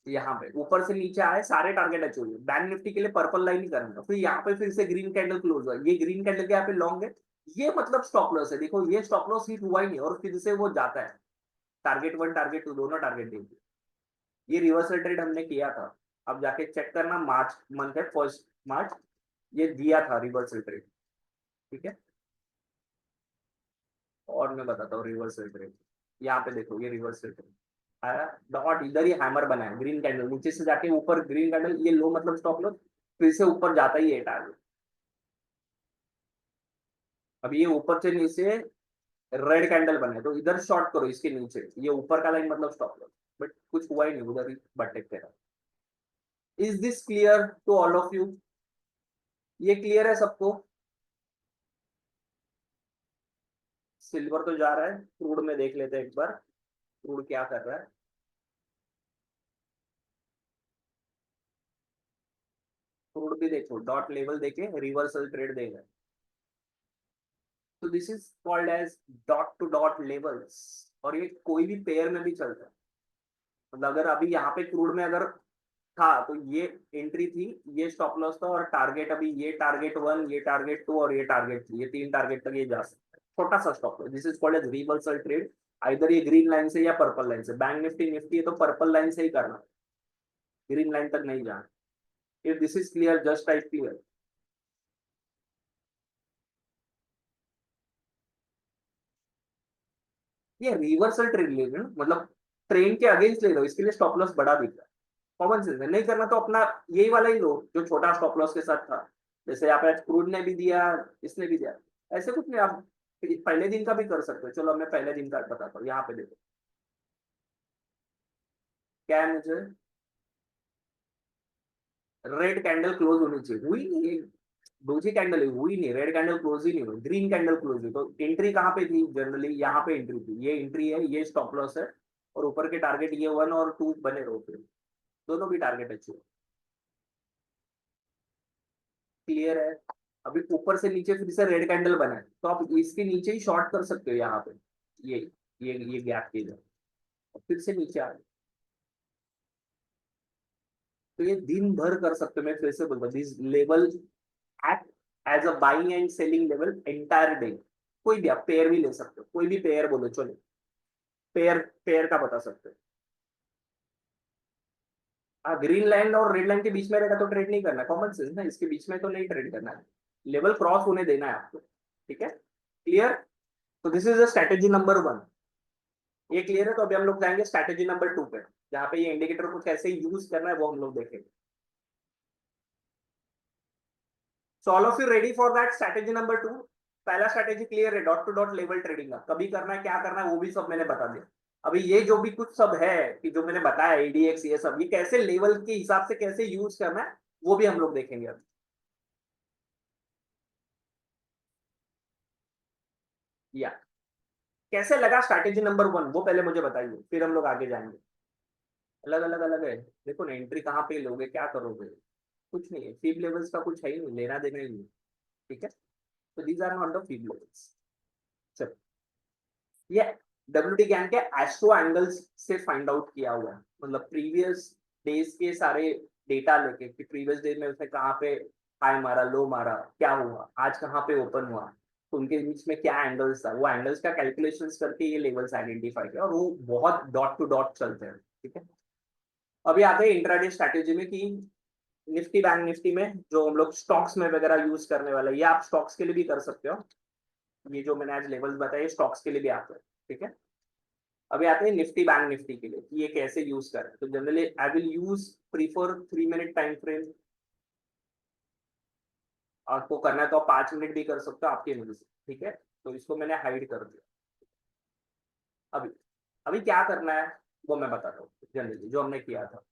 A: यहाँ पे ऊपर से नीचे आए, सारे टारगेट अचीव हुए, बैंक निफ्टी के लिए पर्पल लाइन ही करना, फिर यहाँ पे फिर से ग्रीन कैंडल क्लोज हुआ, ये ग्रीन कैंडल के यहाँ पे लॉन्ग है, ये मतलब स्टॉप लॉस है, देखो ये स्टॉप लॉस हिट हुआ ही नहीं, और फिर से वो जाता है, टारगेट 1 टारगेट 2 दोनों टारगेट देखिए, ये रिवर्सल ट्रेड हमने किया था। अब जाके चेक करना, मार्च मंथ है, 1 मार्च, ये दिया था रिवर्सल ट्रेड, ठीक है। और मैं बताता हूँ रिवर्सल ट्रेड, यहाँ पे देखो ये रिवर्सल ट्रेड आया, डॉट इधर ही हैमर बना है, ग्रीन कैंडल नीचे से जाके ऊपर ग्रीन कैंडल, ये लो मतलब स्टॉप लो, फिर से ऊपर जाता ही है टारगेट। अब ये ऊपर से नीचे रेड कैंडल बने, तो इधर शॉर्ट करो, इसके नीचे ये ऊपर का लाइन मतलब स्टॉप लो, बट कुछ हुआ ही नहीं, उधर ही बट्टे तेरा। Is this clear to all of you, ये क्लियर है सबको। सिल्वर तो जा रहा है, क्रूड में देख लेते हैं एक बार, क्रूड क्या कर रहा है। क्रूड भी देखो, डॉट लेवल देके रिवर्सल ट्रेड देगा, तो this is called as dot to dot levels, और ये कोई भी पेयर में भी चलता है। मतलब अगर अभी यहाँ पे क्रूड में अगर था, तो ये एंट्री थी, ये स्टॉप लॉस था, और टारगेट अभी ये टारगेट 1, ये टारगेट 2 और ये टारगेट 3, ये 3 टारगेट तक ये जा सकता है, छोटा सा stop loss, this is called as reversal trade. इधर ये ग्रीन लाइन से या पर्पल लाइन से, बैंक निफ्टी निफ्टी है तो पर्पल लाइन से ही करना, ग्रीन लाइन तक नहीं जाना। If this is clear just type clear. ये रिवर्सल ट्रेड ले रहे हो, मतलब ट्रेन के अगेंस्ट ले रहे हो, इसके लिए स्टॉप लॉस बड़ा दिख रहा है, कॉमन सेंस है, नहीं करना तो अपना यही वाला ही लो जो छोटा स्टॉप लॉस के साथ था, जैसे यहाँ पे क्रूड ने भी दिया, इसने भी दिया, ऐसे कुछ नहीं, आप पहले दिन का भी कर सकते हो। चलो मैं पहले दिन का बताता हूँ, यहाँ पे देखो क्या है, मुझे रेड कैंडल क्लोज होनी चाहिए, हुई नहीं, दूसरी कैंडल हुई नहीं, रेड कैंडल क्लोज ही नहीं हुई, ग्रीन कैंडल क्लोज हुई, तो एंट्री कहाँ पे थी, जनरली यहाँ पे एंट्री थी, ये एंट्री है, ये स्टॉप लॉस है, और ऊपर के टारगेट ये 1 और 2 बने रहो, फिर दोनों भी टारगेट अच्छे, क्लियर है। अभी ऊपर से नीचे फिर से रेड कैंडल बना है, तो आप इसके नीचे ही शॉर्ट कर सकते हो, यहाँ पे ये ये गैप के इधर, और फिर से नीचे आ गए, तो ये दिन भर कर सकते हो, मैं फिर से बोलता हूँ, this level act as a buying and selling level entire day. कोई भी आप पेयर भी ले सकते हो, कोई भी पेयर बोलो चलो, पेयर पेयर का बता सकते हो। हाँ, ग्रीन लाइन और रेड लाइन के बीच में रहेगा तो ट्रेड नहीं करना, कॉमन सेंस ना, इसके बीच में तो नहीं ट्रेड करना है, लेवल क्रॉस होने देना है आपको, ठीक है, क्लियर। तो this is the strategy number 1, ये क्लियर है। तो अभी हम लोग जाएंगे स्ट्रेटेजी नंबर 2 पे, जहाँ पे ये इंडिकेटर को कैसे यूज करना है वो हम लोग देखेंगे। So all of you ready for that strategy number 2। पहला स्ट्रेटेजी क्लियर है, dot to dot level trading का, कभी करना है क्या करना है वो भी सब मैंने बता दिया। अभी ये जो भी कुछ सब है कि जो मैंने बताया एडीएक्स ये सब, ये कैसे लेवल के हिसाब से कैसे यूज करना है वो भी हम लोग देखेंगे अभी। या कैसे लगा स्ट्रैटेजी नंबर वन, वो पहले मुझे बताइए, फिर हम लोग आगे जाएंगे। अलग अलग अलग है। देखो ना, एंट्री कहाँ पे लोगे, क्या करोगे, कुछ नहीं है, फीब लेवल्स का कुछ है ही नहीं, लेना देना ही नहीं। ठीक है, तो these are not the fib levels. चलो, ये डब्ल्यूटी ज्ञान के एस्ट्रो एंगल्स से फाइंड आउट किया हुआ है, मतलब प्रीवियस डेज के सारे डेटा लेके कि प्रीवियस डे में उसने कहाँ पे हाई मारा, लो मारा, क्या हुआ, आज कहाँ पे ओपन हुआ, तो उनके बीच में क्या एंगल्स था, वो एंगल्स का कैलकुलेशंस करके ये लेवल्स आइडेंटिफाई किया, और वो बहुत डॉट टू डॉट चलते हैं। ठीक है, अभी आते हैं इंट्राडे स्ट्रैटेजी में कि निफ्टी बैंक निफ्टी में जो हम लोग स्टॉक्स में वगैरह यूज करने वाला है, ये आप स्टॉक्स के लिए भी कर सकते हो। ये जो मैंने आज लेवल्स बताए स्टॉक्स के लिए भी आते हैं। ठीक है, अभी आते हैं निफ्टी बैंक निफ्टी के लिए कि ये कैसे यूज करें। तो generally I will use prefer 3 minute time frame. आपको करना है तो आप 5 मिनट भी कर सकते हो, आपकी मर्जी से। ठीक है, तो इसको मैंने हाइड कर दिया। अभी अभी क्या करना है वो मैं बताता हूँ, जनरली जो हमने किया था।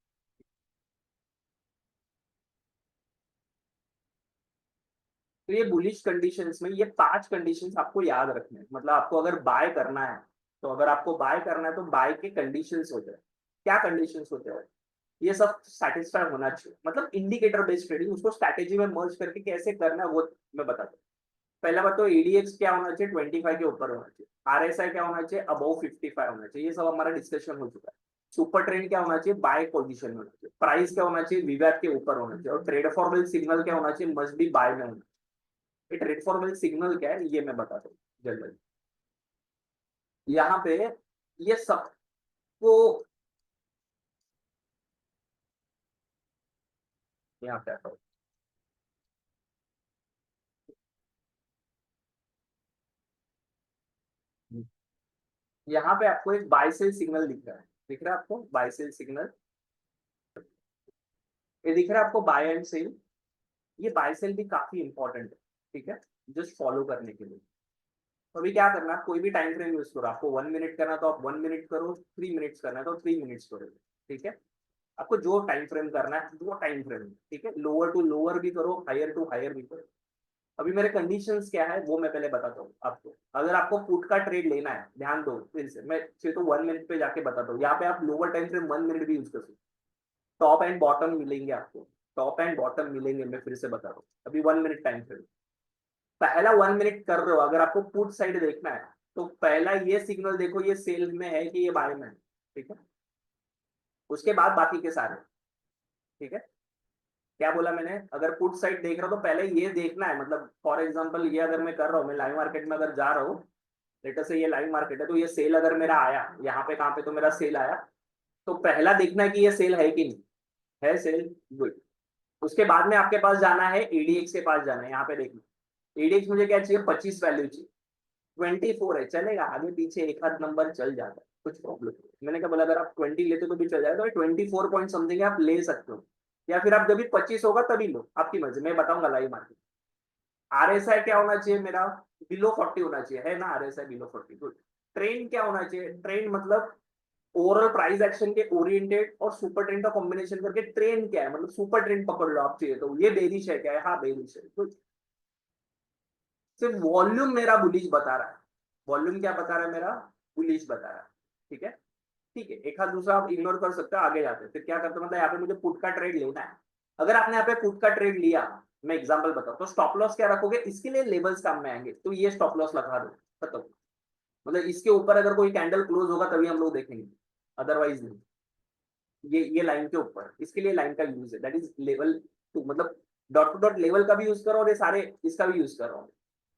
A: तो ये बुलिश कंडीशंस में ये 5 कंडीशंस आपको याद रखने हैं, मतलब आपको अगर बाय करना है, तो अगर आपको बाय करना है तो बाय के कंडीशंस होते हैं। क्या कंडीशंस होते हैं, ये सब सेटिस्फाई होना चाहिए, मतलब इंडिकेटर बेस्ड ट्रेडिंग उसको स्ट्रैटेजी में मर्ज करके कैसे करना है वो मैं बताता हूँ। पहला बात तो एडीएक्स क्या होना चाहिए, 25 के ऊपर होना चाहिए। आरएसआई क्या होना चाहिए, अबव 55 होना चाहिए, ये सब हमारा डिस्कशन हो चुका है। सुपर ट्रेंड क्या होना चाहिए, बाय पोजीशन में होना चाहिए। प्राइस क्या होना चाहिए, विवैप के ऊपर होना चाहिए। और ट्रेड फॉर सिग्नल क्या होना चाहिए, मस्ट बी बाय में होना चाहिए। ये ट्रेड फॉर सिग्नल क्या है ये मैं बताता हूँ जनरली। यहाँ पे ये सबको, यहाँ पे आता हूँ। यहाँ पे आपको एक बाय सेल सिग्नल दिख रहा है, दिख रहा है आपको बाय सेल सिग्नल, ये दिख रहा है आपको बाय एंड सेल। ये बाय सेल भी काफी इंपॉर्टेंट है। ठीक है, जस्ट फॉलो करने के लिए। तो अभी क्या करना है, कोई भी टाइम फ्रेम यूज करो, आपको 1 मिनट करना तो आप 1 मिनट करो, 3 मिनट्स करना है तो 3 मिनट्स करो। ठीक है, आपको जो टाइम फ्रेम करना है वो टाइम फ्रेम। ठीक है, लोअर टू लोअर भी करो, हायर टू हायर भी करो। अभी मेरे कंडीशंस क्या है वो मैं पहले बताता हूँ आपको। अगर आपको पुट का ट्रेड लेना है, ध्यान दो फिर से, मैं फिर तो 1 मिनट पे जाके बताता हूँ। यहाँ पे आप लोअर टाइम फ्रेम 1 मिनट भी यूज कर सकते हो। टॉप एंड बॉटम मिलेंगे आपको, टॉप एंड बॉटम मिलेंगे, मैं फिर से बता रहा हूँ। अभी 1 मिनट टाइम फ्रेम, पहला 1 मिनट कर रहे हो, अगर आपको पुट साइड देखना है तो पहला ये सिग्नल देखो, ये सेल में है कि ये बाय में है। ठीक है, उसके बाद बाकी के सारे। ठीक है, क्या बोला मैंने, अगर पुट साइड देख रहा हो तो पहले ये देखना है, मतलब फॉर एग्जांपल ये अगर मैं कर रहा हूँ, मैं लाइव मार्केट में अगर जा रहा हूँ, लेटर से ये लाइव मार्केट है, तो ये सेल अगर मेरा आया यहाँ पे, कहाँ पे, तो मेरा सेल आया, तो पहला देखना है कि ये सेल है कि नहीं है, सेल, गुड। उसके बाद में आपके पास जाना है एडीएक्स के पास जाना है, यहाँ पे देखना एडीएक्स मुझे क्या चाहिए, 25 वैल्यू चाहिए। 24 है चलेगा, आगे पीछे एक आध नंबर चल जाता है, कुछ प्रॉब्लम नहीं। मैंने क्या बोला, अगर आप 20 लेते तो भी चल जाएगा, तो 24 पॉइंट समथिंग आप ले सकते हो, या फिर आप जब भी 25 होगा तभी लो, आपकी मर्जी, मैं बताऊंगा लाइव मार्केट। आरएसआई क्या होना चाहिए मेरा, बिलो 40 होना चाहिए, है ना, आरएसआई बिलो 40, गुड। ट्रेंड क्या होना चाहिए, ट्रेंड मतलब ओवरऑल प्राइस एक्शन के ओरिएंटेड और सुपर ट्रेंड का कॉम्बिनेशन करके ट्रेंड क्या है, मतलब सुपर ट्रेंड पकड़ लो आप चाहिए तो। ये बेरिश है क्या है, हाँ बेरिश है, तो सिर्फ वॉल्यूम मेरा बुलिश बता रहा है। वॉल्यूम क्या बता रहा है मेरा, बुलिश बता रहा है। ठीक है, ठीक है, एक आध दूसरा आप इग्नोर कर सकते हो, आगे जाते हैं। फिर क्या करते हो, मतलब यहाँ पे मुझे पुट का ट्रेड लेना है। अगर आपने यहाँ पे पुट का ट्रेड लिया, मैं एग्जांपल बताऊं, तो स्टॉप लॉस क्या रखोगे, इसके लिए लेवल्स काम में आएंगे, तो ये स्टॉप लॉस लगा दो, खत्म। मतलब इसके ऊपर अगर कोई कैंडल क्लोज होगा तभी हम लोग देखेंगे, अदरवाइज नहीं। ये लाइन के ऊपर, इसके लिए लाइन का यूज है, दैट इज लेवल टू, मतलब डॉट टू डॉट लेवल का भी यूज करो और ये सारे इसका भी यूज कर रहा हूँ।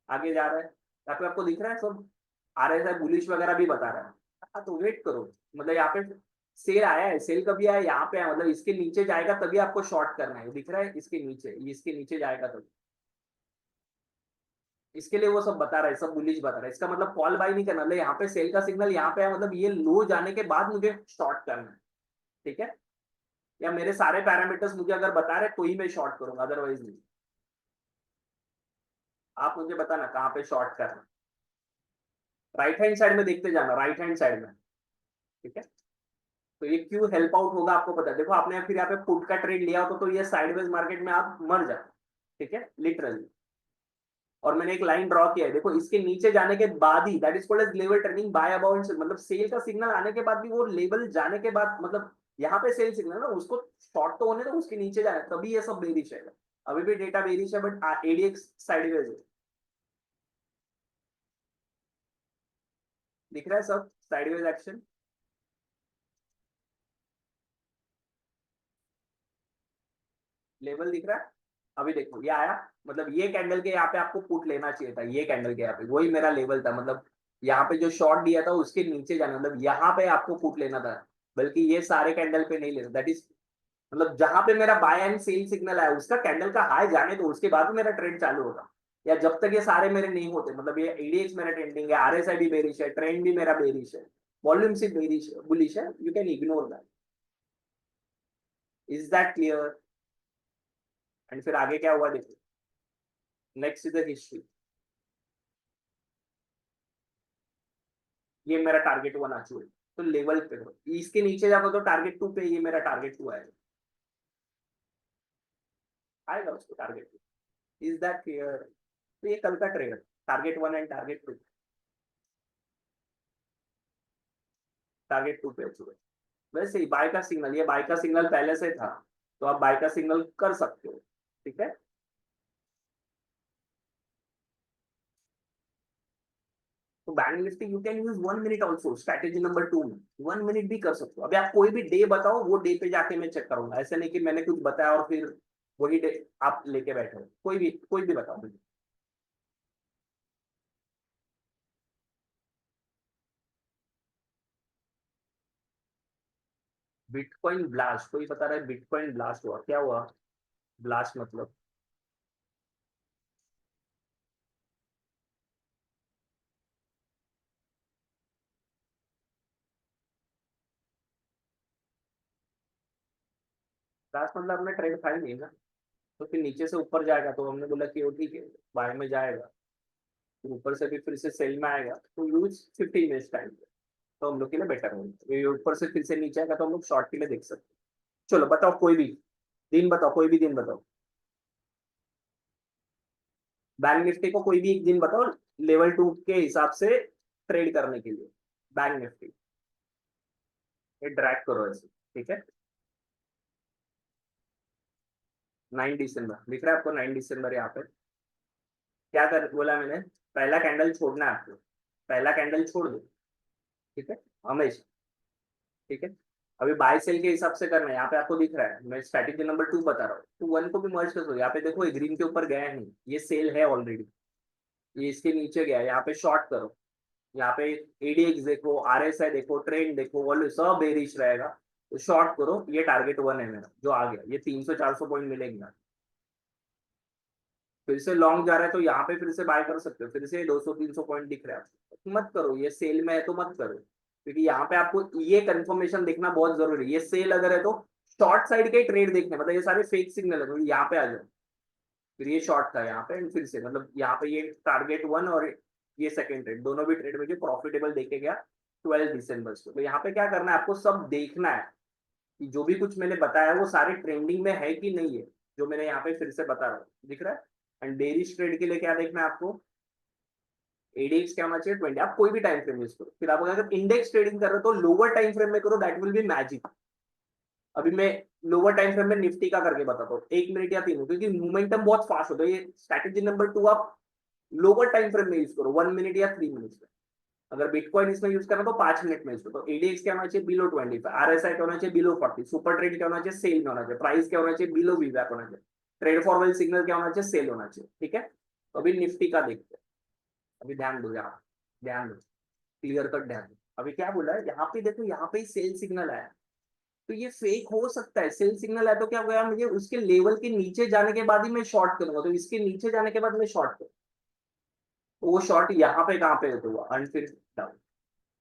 A: आगे जा रहा है, यहाँ पे आपको दिख रहा है सब, आरएसआई बुलिश वगैरह भी बता रहा है। हाँ तो वेट करो, मतलब यहाँ पे सेल आया है, सेल कभी आया, यहाँ पे आया, मतलब इसके नीचे जाएगा तभी आपको शॉर्ट करना है, दिख रहा है, इसके नीचे, इसके नीचे जाएगा तभी, इसके लिए वो सब बता रहा है, सब बुलिश बता रहा है। इसका मतलब कॉल बाय नहीं करना, मतलब यहाँ पे सेल का सिग्नल यहाँ पे है, मतलब ये लो जाने के बाद मुझे शॉर्ट करना है। ठीक है, या मेरे सारे पैरामीटर्स मुझे अगर बता रहे तो ही मैं शॉर्ट करूंगा, अदरवाइज नहीं। आप मुझे बताना कहाँ पे शॉर्ट करना, राइट हैंड साइड में देखते जाना, राइट हैंड साइड में। ठीक है, तो ये क्यों हेल्प आउट होगा आपको पता है। देखो आपने फिर यहाँ पे पुट का ट्रेड लिया हो तो ये साइडवेज मार्केट में आप मर जाए, ठीक है, लिटरली। और मैंने एक लाइन ड्रॉ किया है, देखो इसके नीचे जाने के बाद ही, that is called as level turning by about, मतलब सेल का सिग्नल आने के बाद भी वो लेवल जाने के बाद, मतलब यहाँ पे सेल सिग्नल ना, उसको शॉर्ट तो होने दो, उसके नीचे जाए तभी ये सब बेरिश है। अभी भी डेटा बेरिश है बट एडीएक्स साइडवेज है, दिख रहा है सब साइडवेज एक्शन। लेवल दिख रहा है, अभी देखो ये आया, मतलब ये कैंडल के यहाँ पे आपको पुट लेना चाहिए था, ये कैंडल के यहाँ पे वही मेरा लेवल था, मतलब यहाँ पे जो शॉर्ट दिया था उसके नीचे जाना, मतलब यहाँ पे आपको पुट लेना था, बल्कि ये सारे कैंडल पे नहीं लेना, दैट इज मतलब जहां पे मेरा बाय एंड सेल सिग्नल आया उसका कैंडल का हाई जाने तो उसके बाद मेरा ट्रेड चालू होगा, या जब तक ये सारे मेरे नहीं होते, मतलब ये एडीएक्स मेरा ट्रेंडिंग है, आरएसआई भी बेरिश है, ट्रेंड भी मेरा बेरिश है, वॉल्यूम सिर्फ बेरिश बुलिश है, you can ignore that. Is that clear? And फिर आगे क्या हुआ देखो, नेक्स्ट इज द हिस्ट्री। ये मेरा टारगेट वन आ चुका है, तो लेवल पे हो, इसके नीचे जाओ तो टारगेट टू पे, ये मेरा टारगेट टू आएगा, आएगा उसको target two. Is that clear? तो ये कल का trade, target one and target two, target two पे हो चुका है। वैसे ही बाय का सिग्नल, ये बाय का सिग्नल पहले से था, तो आप बाय का सिग्नल कर सकते हो, ठीक है। तो bank Nifty you can use 1 minute also, strategy number 2 में 1 मिनट भी कर सकते हो। अभी आप कोई भी डे बताओ, वो डे पे जाके मैं चेक करूंगा, ऐसा नहीं कि मैंने कुछ बताया और फिर वही डे आप लेके बैठे हो, कोई भी बताओ मुझे। बिटकॉइन ब्लास्ट, कोई बता रहा है बिटकॉइन ब्लास्ट हुआ, क्या हुआ ब्लास्ट मतलब? ब्लास्ट मतलब हमने ट्रेड खाई नहीं ना, तो फिर नीचे से ऊपर जाएगा तो हमने बोला कि वो ठीक है, बाय में जाएगा, फिर ऊपर से भी फिर से सेल में आएगा, तो यूज 15 मिनट्स टाइम, तो हम लोग के लिए बेटर होगा। ये ऊपर से फिर से नीचे आएगा तो हम लोग शॉर्ट के लिए देख सकते हैं। चलो बताओ कोई भी दिन बताओ, कोई भी दिन बताओ, बैंक निफ्टी को कोई भी एक दिन बताओ, लेवल टू के हिसाब से ट्रेड करने के लिए, बैंक निफ्टी, ये ड्रैग करो ऐसे, ठीक है। 9 दिसंबर दिख रहा है आपको, 9 दिसंबर यहाँ पे क्या कर बोला मैंने, पहला कैंडल छोड़ना है आपको, पहला कैंडल छोड़ दो, ठीक है, हमेशा, ठीक है। अभी बाय सेल के हिसाब से करना है, यहाँ पे आपको दिख रहा है, मैं स्ट्रैटेजी नंबर 2 बता रहा हूँ, तो वन को भी मर्ज कर दो, यहाँ पे देखो ग्रीन के ऊपर गया नहीं, ये सेल है ऑलरेडी, ये इसके नीचे गया, यहाँ पे शॉर्ट करो, यहाँ पे एडीएक्स देखो, आरएसआई देखो, ट्रेंड देखो, वॉल्यूम सब बेरिश रहेगा, तो शॉर्ट करो, ये टारगेट वन है मेरा जो आ गया, ये 300-400 पॉइंट मिलेगी ना, फिर से लॉन्ग जा रहा है तो यहाँ पे फिर से बाय कर सकते हो, फिर से 200-300 पॉइंट दिख रहा है आपको, मत करो, ये सेल में है तो मत करो, क्योंकि यहाँ पे आपको ये कंफर्मेशन देखना बहुत जरूरी है, ये सेल अगर है तो शॉर्ट साइड के ट्रेड देखने, मतलब ये सारे फेक सिग्नल है, तो यहाँ पे आ जाओ, फिर ये शॉर्ट था यहाँ पे एंड फिर से, मतलब यहाँ पे ये टारगेट वन और ये सेकंड ट्रेड, दोनों भी ट्रेड में जो प्रॉफिटेबल देखे गया 12 दिसंबर को। तो यहाँ पे क्या करना है आपको, सब देखना है कि जो भी कुछ मैंने बताया वो सारे ट्रेंडिंग में है कि नहीं है, जो मैंने यहाँ पे फिर से बता रहा हूँ, दिख रहा है। एंड बेरिश ट्रेड के लिए क्या देखना है आपको, एडीएक्स क्या होना चाहिए 20, आप कोई भी टाइम फ्रेम यूज करो, फिर आप अगर इंडेक्स ट्रेडिंग कर रहे हो तो लोअर टाइम फ्रेम में करो, दैट विल बी मैजिक। अभी मैं लोअर टाइम फ्रेम में निफ्टी का करके बताता हूँ, 1 मिनट या 3 मिनट, क्योंकि मोमेंटम बहुत फास्ट होता है, ये स्ट्रैटेजी नंबर 2 आप लोअर टाइम फ्रेम में यूज करो, 1 मिनट या 3 मिनट में। अगर बिटकॉइन इसमें यूज करना तो 5 मिनट में यूज करो, तो एडीएक्स क्या होना चाहिए बिलो 25, आरएसआई क्या होना चाहिए बिलो 40, सुपर ट्रेड क्या होना चाहिए सेल में होना चाहिए, प्राइस क्या होना चाहिए बिलो वीवैप होना चाहिए, ट्रेड फॉरवर्ड सिग्नल क्या होना चाहिए सेल होना चाहिए, ठीक है। तो अभी निफ्टी का देखते हैं, अभी ध्यान दो यहाँ, ध्यान दो, क्लियर कट ध्यान दो। अभी क्या बोला है यहाँ पे, देखो यहाँ पे सेल सिग्नल आया, तो ये फेक हो सकता है, सेल सिग्नल है तो क्या होगा, मुझे उसके लेवल के नीचे जाने के बाद ही मैं शॉर्ट करूंगा, तो इसके नीचे जाने के बाद मैं शॉर्ट करूँ, तो वो शॉर्ट यहाँ पे कहाँ पे होता हुआ अनफिल डाउन।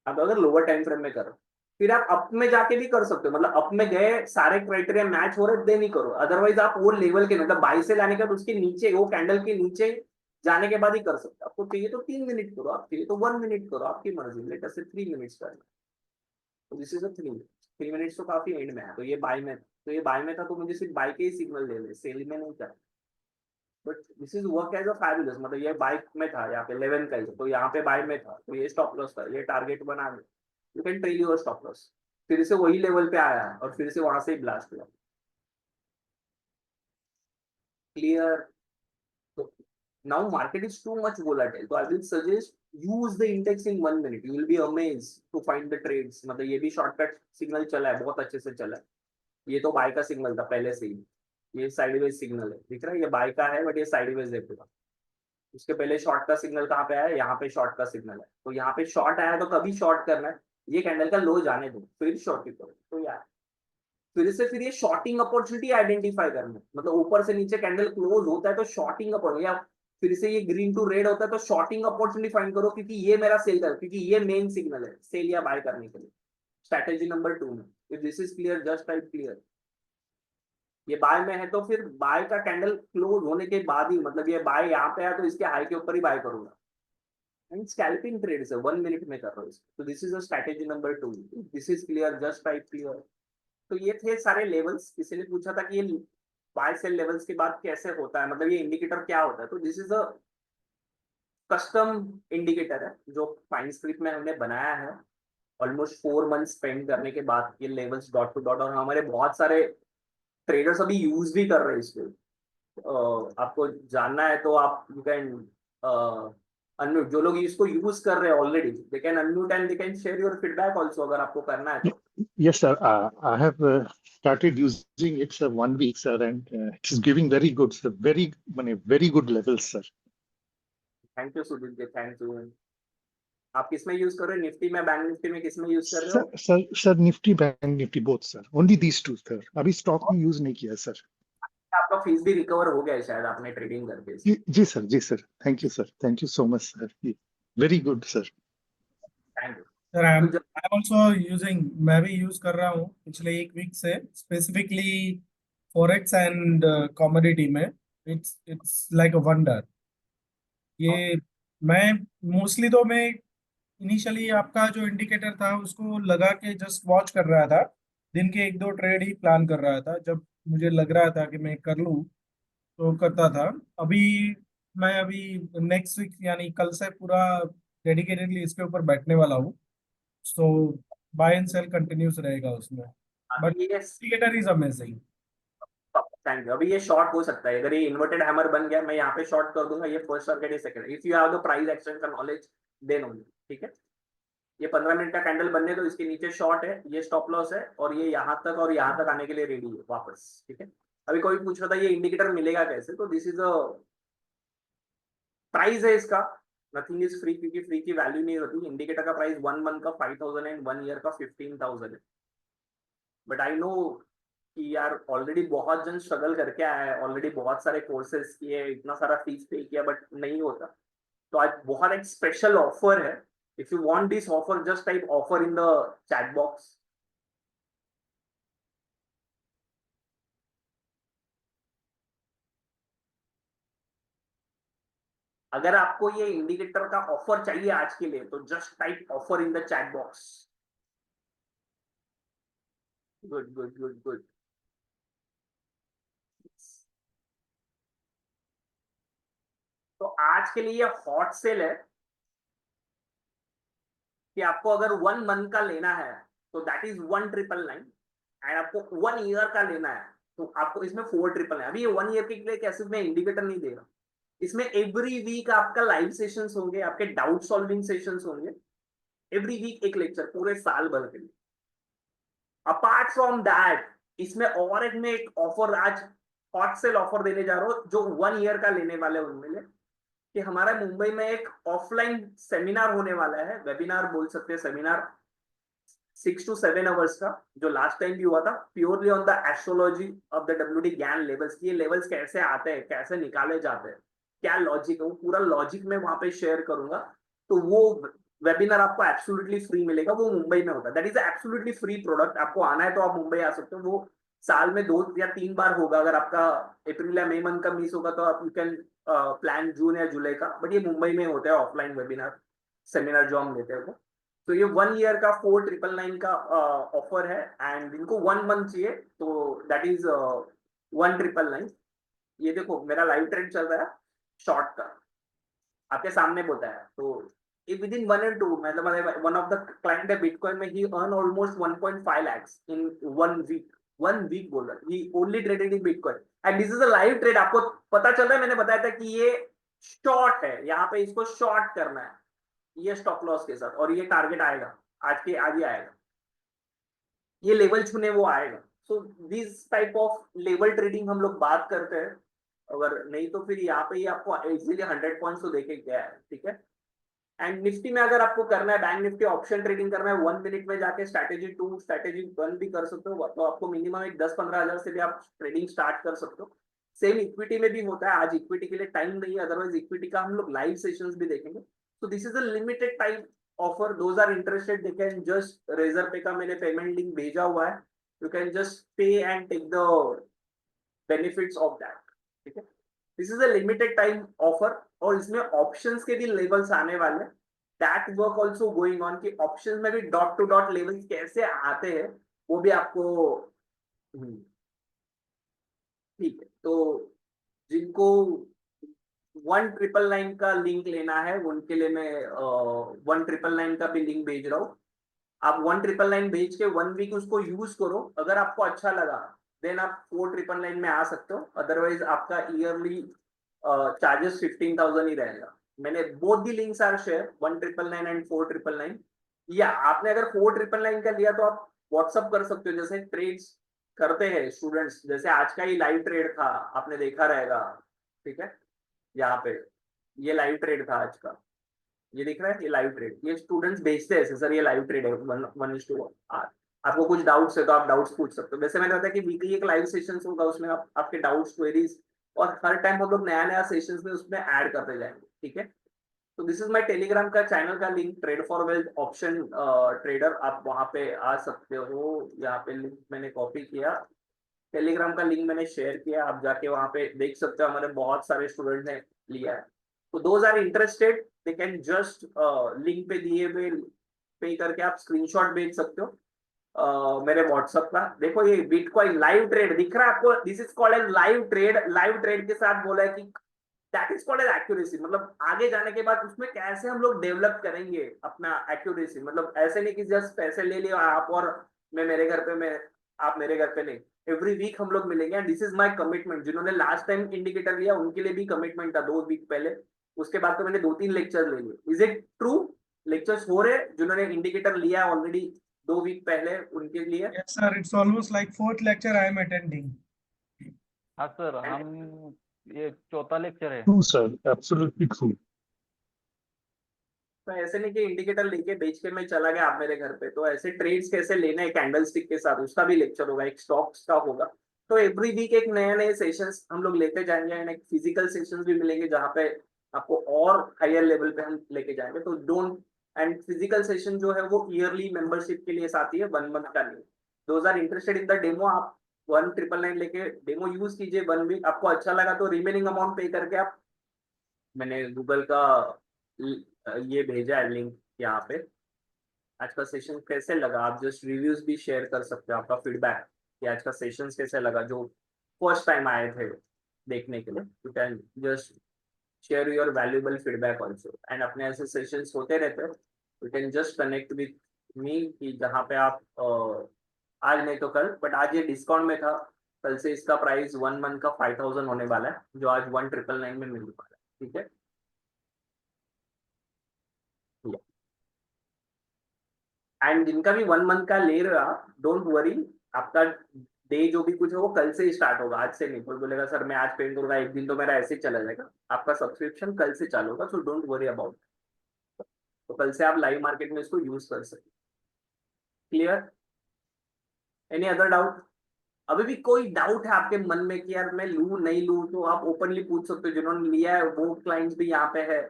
A: अब अगर लोअर टाइम फ्रेम में करो, फिर आप अप में जाके भी कर सकते हो, मतलब अप में गए सारे क्राइटेरिया मैच हो रहे देन ही करो, अदरवाइज आप वो लेवल के मतलब बाई से लाने के बाद उसके नीचे वो कैंडल के नीचे जाने के बाद ही कर सकते हो। आपको चाहिए तो 3 मिनट करो, आप चाहिए तो 1 मिनट करो, आपकी मर्जी, लेटर से 3 मिनट्स करना। दिस इज अ 3 मिनट्स तो काफी एंड में है, तो ये बाय में, तो ये बाय में था तो मुझे सिर्फ बाय के ही सिग्नल ले ले, सेल में नहीं था। But this is work as a fabulous, मतलब ये बाय में था यहाँ पे 11 का ही, तो यहाँ पे बाय में था, तो ये स्टॉप लॉस था, ये टारगेट बना दे, you can trail your stop loss. फिर से वही लेवल पे आया और फिर से वहां से ही ब्लास्ट हुआ। Clear? So now market is too much volatile. So I will suggest use the index in 1 minute. You will be amazed to find the trades. मतलब ये भी शॉर्टकट सिग्नल चला है, बहुत अच्छे से चला है। ये तो बाय का सिग्नल था पहले से ही, ये साइडवेज सिग्नल है, दिख रहा है, ये बाय का है बट ये साइडवेज है पूरा। उसके पहले शॉर्ट का सिग्नल कहाँ पे आया, यहाँ पे शॉर्ट का सिग्नल है, तो यहाँ पे शॉर्ट आया तो कभी शॉर्ट करना है, ये कैंडल का लो जाने दो फिर शॉर्ट करो, तो यार फिर ये शॉर्टिंग अपॉर्चुनिटी आइडेंटिफाई करना, मतलब ऊपर से नीचे कैंडल क्लोज होता है तो शॉर्टिंग अपॉर्चुनिटी, या फिर से ये ग्रीन टू रेड होता है तो शॉर्टिंग अपॉर्चुनिटी फाइंड करो, क्योंकि ये मेरा सेल कर, क्योंकि ये मेन सिग्नल है सेल या बाय करने के लिए। स्ट्रैटेजी नंबर 2 में, if this is clear just type clear. ये बाय में है तो फिर बाय का कैंडल क्लोज होने के बाद ही, मतलब ये बाय यहाँ पे है तो इसके हाई के ऊपर ही बाय करूंगा। एंड स्कैल्पिंग ट्रेड से 1 मिनट में कर रहा हूँ इसको, तो this is a strategy number 2। This is clear just type clear. तो ये थे सारे लेवल्स। किसी ने पूछा था कि ये बाय सेल लेवल्स के बाद कैसे होता है, मतलब ये इंडिकेटर क्या होता है, तो this is a custom indicator है जो फाइन स्क्रिप्ट में हमने बनाया है। ऑलमोस्ट 4 मंथ स्पेंड करने के बाद ये लेवल्स डॉट टू डॉट, और हमारे बहुत सारे ट्रेडर्स अभी यूज भी कर रहे हैं इसको। आपको जानना है तो आप यू कैन अनम्यूट, जो लोग इसको यूज कर रहे हैं already they can unmute and they can share your feedback also, अगर आपको करना है तो।
B: Yes, sir. I have started using it, sir, 1 week, sir, and it is giving very good, sir. Very good levels, sir.
A: Thank you Sudeep ji, thank you. आप किसमें use कर रहे हो, निफ्टी में, बैंक निफ्टी में, किसमें यूज कर रहे हो?
B: Sir, Nifty, Bank Nifty, both, sir. Only these two, sir. अभी stock में use नहीं किया, sir.
A: आपका फीस भी रिकवर हो गया है शायद आपने ट्रेडिंग करके इसमें।
B: जी, sir. Thank you, sir. Thank you so much, sir. Very good, sir.
A: Thank you.
C: Sir I am
A: तो जब
C: ऑल्सो यूजिंग, मैं भी यूज कर रहा हूँ पिछले एक वीक से, स्पेसिफिकली फॉरेक्स एंड कमोडिटी में। इट्स लाइक अ वंडर ये। मैं मोस्टली तो मैं इनिशियली आपका जो इंडिकेटर था उसको लगा के जस्ट वॉच कर रहा था, दिन के 1-2 ट्रेड ही प्लान कर रहा था, जब मुझे लग रहा था कि मैं कर लूँ तो करता था। अभी मैं अभी नेक्स्ट वीक यानी कल से पूरा डेडिकेटेडली इसके ऊपर बैठने वाला हूँ। सो बाय एंड सेल कंटिन्यूस रहेगा उसमें, बट
A: अभी ये
C: indicator is amazing.
A: Thank you. अभी ये शॉर्ट हो सकता है, अगर ये इन्वर्टेड हैमर बन गया मैं यहाँ पे शॉर्ट कर दूंगा, ये फर्स्ट टारगेट, ये second, if you have the price action का नॉलेज देन ओनली, ठीक है। ये 15 मिनट का कैंडल बनने तो इसके नीचे शॉर्ट है, ये स्टॉप लॉस है, और ये यहाँ तक और यहाँ तक आने के लिए रेडी है वापस, ठीक है। अभी कोई पूछ रहा था ये इंडिकेटर मिलेगा कैसे, तो दिस इज अ प्राइस है इसका, नथिंग इज फ्री, क्योंकि फ्री की वैल्यू नहीं होती। इंडिकेटर का प्राइस 1 मंथ का 5,000 एंड 1 ईयर का 15,000 है। बट आई नो कि यार ऑलरेडी बहुत जन स्ट्रगल करके आया है, ऑलरेडी बहुत सारे कोर्सेज किए, इतना सारा फीस पे किया, बट नहीं होता। तो आज बहुत एक स्पेशल ऑफर है। If you want this offer just type offer in the chat box. अगर आपको ये इंडिकेटर का ऑफर चाहिए आज के लिए तो just type offer in the chat box. Good good good good. तो आज के लिए ये हॉट सेल है कि आपको अगर 1 मंथ का लेना है तो दैट इज 1999, एंड आपको 1 ईयर का लेना है तो आपको इसमें 499। अभी ये 1 ईयर के लिए कैसे, मैं इंडिकेटर नहीं दे रहा, इसमें एवरी वीक आपका लाइव सेशंस होंगे, आपके डाउट सॉल्विंग सेशंस होंगे, एवरी वीक एक लेक्चर पूरे साल भर के लिए। अपार्ट फ्रॉम दैट इसमें और एक में एक ऑफर आज हॉट सेल ऑफर देने जा रहा हूँ, जो 1 ईयर का लेने वाले उनमें ले, कि हमारा मुंबई में एक ऑफलाइन सेमिनार होने वाला है, वेबिनार बोल सकते हैं, सेमिनार 6 to 7 hours का, जो लास्ट टाइम भी हुआ था, purely on the astrology of the WD ज्ञान लेवल्स। ये लेवल्स कैसे आते हैं, कैसे निकाले जाते हैं, क्या लॉजिक है, वो पूरा लॉजिक में वहां पे शेयर करूंगा। तो वो वेबिनार आपको एब्सोल्युटली फ्री मिलेगा, वो मुंबई में होता है, that is absolutely free product. आपको आना है तो आप मुंबई आ सकते हो, वो साल में 2 या 3 बार होगा। अगर आपका अप्रैल या मई मंथ का मिस होगा तो आप यू कैन प्लान जून या जुलाई का, बट ये मुंबई में होता है ऑफलाइन वेबिनार सेमिनार जो हम लेते हैं वो। तो ये 1 ईयर का 4999 का ऑफर है एंड इनको 1 मंथ चाहिए तो दैट इज 1999। ये देखो मेरा लाइव ट्रेड चल रहा है शॉर्ट का, आपके सामने बोलता है। तो विद इन 1 और 2 मतलब वन ऑफ द क्लाइंट है बिटकॉइन में, he earn almost 1.5 lakhs in 1 week. 1 week बोल रहा है, he only traded in bitcoin and this is a live trade. आपको पता चल रहा है, मैंने बताया था कि ये शॉर्ट है, यहाँ पे इसको शॉर्ट करना है ये स्टॉप लॉस के साथ, और ये टारगेट आएगा आज ही आएगा, ये लेवल छूने वो आएगा। So this type of level trading हम लोग बात करते हैं। अगर नहीं तो फिर यहाँ पे ही आपको इजीली 100 पॉइंट्स तो देखे गया है, ठीक है। एंड निफ्टी में अगर आपको करना है, बैंक निफ्टी ऑप्शन ट्रेडिंग करना है, 1 मिनट में जाके स्ट्रैटेजी 2 स्ट्रैटेजी 1 भी कर सकते हो, तो आपको मिनिमम एक 10-15 हजार से भी आप ट्रेडिंग स्टार्ट कर सकते हो। सेम इक्विटी में भी होता है, आज इक्विटी के लिए टाइम नहीं है, अदरवाइज इक्विटी का हम लोग लाइव सेशंस भी देखेंगे। तो this is a limited time offer, those are interested they can just Razorpay का मैंने पेमेंट लिंक भेजा हुआ है, you can just pay and take the benefits of that, ठीक है। This is a limited time offer और इसमें options के भी लेवल्स आने वाले हैं, that work also going on कि ऑप्शंस में भी डॉट टू डॉट लेवल्स कैसे आते हैं वो भी आपको ठीक है। तो जिनको 1999 का लिंक लेना है उनके लिए मैं 1999 का भी लिंक भेज रहा हूँ। आप 1999 भेज के 1 वीक उसको यूज करो, अगर आपको अच्छा लगा देन आप 4999 में आ सकते हो, अदरवाइज आपका ईयरली चार्जेस 15,000 ही रहेगा। मैंने both the links are share 1999 and 4999। या आपने अगर 4999 का लिया तो आप व्हाट्सअप कर सकते हो, जैसे ट्रेड्स करते हैं स्टूडेंट्स, जैसे आज का ही लाइव ट्रेड था आपने देखा रहेगा, ठीक है। यहाँ पे ये लाइव ट्रेड था आज का, ये दिख रहा है, ये लाइव ट्रेड, ये स्टूडेंट्स भेजते हैं सर ये लाइव ट्रेड है 1:1। आपको कुछ डाउट्स है तो आप डाउट्स पूछ सकते हो। वैसे मैंने बताया कि वीकली एक लाइव सेशन होगा, उसमें आपके डाउट्स क्वेरीज, और हर टाइम हम लोग नया नया सेशंस में उसमें ऐड करते जाएंगे, ठीक है। तो दिस इज माय टेलीग्राम का चैनल का link, trade for wealth option trader, आप वहां पे आ सकते हो। यहाँ पे लिंक मैंने कॉपी किया, टेलीग्राम का लिंक मैंने शेयर किया, आप जाके वहां पे देख सकते हो, हमारे बहुत सारे स्टूडेंट ने लिया है। तो those are interested they can just link पे दिए हुए पे करके आप स्क्रीनशॉट भेज सकते हो मेरे व्हाट्सएप का। देखो ये बिटकॉइन लाइव ट्रेड दिख रहा है आपको, this is called as live trade. Live trade के साथ बोला है कि that is called as accuracy, मतलब आगे जाने के बाद उसमें कैसे हम लोग डेवलप करेंगे अपना एक्यूरेसी, मतलब ऐसे नहीं कि जस्ट पैसे ले लियो आप और मैं मेरे घर पे, मैं आप मेरे घर पे नहीं, एवरी वीक हम लोग मिलेंगे and this is my commitment. जिन्होंने लास्ट टाइम इंडिकेटर लिया उनके लिए भी कमिटमेंट था 2 वीक पहले, उसके बाद तो मैंने 2-3 लेक्चर ले लिए। Is it true? लेक्चर्स हो रहे जिन्होंने इंडिकेटर लिया ऑलरेडी 2 वीक पहले उनके लिए?
C: Yes, sir. It's almost like fourth lecture I am attending.
D: हाँ सर, हम ये चौथा लेक्चर है।
B: True, sir. Absolutely true.
A: तो ऐसे नहीं कि इंडिकेटर लेके बेच के मैं चला गया आप मेरे घर पे, तो ऐसे ट्रेड्स कैसे लेने हैं कैंडल स्टिक के साथ, उसका भी लेक्चर होगा, एक स्टॉक्स का होगा। तो एवरी वीक एक नए नए सेशंस हम लोग लेते जाएंगे एंड एक फिजिकल सेशंस भी मिलेंगे जहाँ पे आपको और हायर लेवल पे हम लेके जाएंगे। तो डोंट, एंड फिजिकल सेशन जो है वो ईयरली मेंबरशिप के लिए आती है, 1 मंथ का नहीं। Those are interested in the demo, आप 1999 लेके डेमो यूज कीजिए 1 वीक, आपको अच्छा लगा तो रिमेनिंग अमाउंट पे करके आप, मैंने गूगल का ये भेजा है लिंक यहाँ पे। आज का सेशन कैसे लगा, आप जस्ट रिव्यूज भी शेयर कर सकते हो, आपका फीडबैक कि आज का सेशन कैसे लगा, जो फर्स्ट टाइम आए थे देखने के लिए, you can just share your valuable feedback also. And अपने ऐसे सेशंस होते रहते हैं, you can just connect with me कि जहाँ पे आप आज नहीं तो कल, बट आज ये डिस्काउंट में था, कल से इसका प्राइस 1 मंथ का 5,000 होने वाला है, जो आज 1999 में मिलने वाला है, ठीक है। एंड जिनका भी 1 मंथ का ले रहा, डोंट वरी, आपका डे जो भी कुछ है वो कल से ही स्टार्ट होगा, आज से नहीं। कोई बोलेगा सर मैं आज पेड करूंगा एक दिन तो मेरा ऐसे ही चला जाएगा, आपका सब्सक्रिप्शन कल से चालू होगा, सो डोंट वरी अबाउट। तो कल से आप लाइव मार्केट में इसको यूज कर सकते। क्लियर? Any other doubt? अभी भी कोई डाउट है आपके मन में कि यार मैं लूं नहीं लूं, तो आप ओपनली पूछ सकते हो। जिन्होंने लिया है वो क्लाइंट्स भी यहाँ पे है,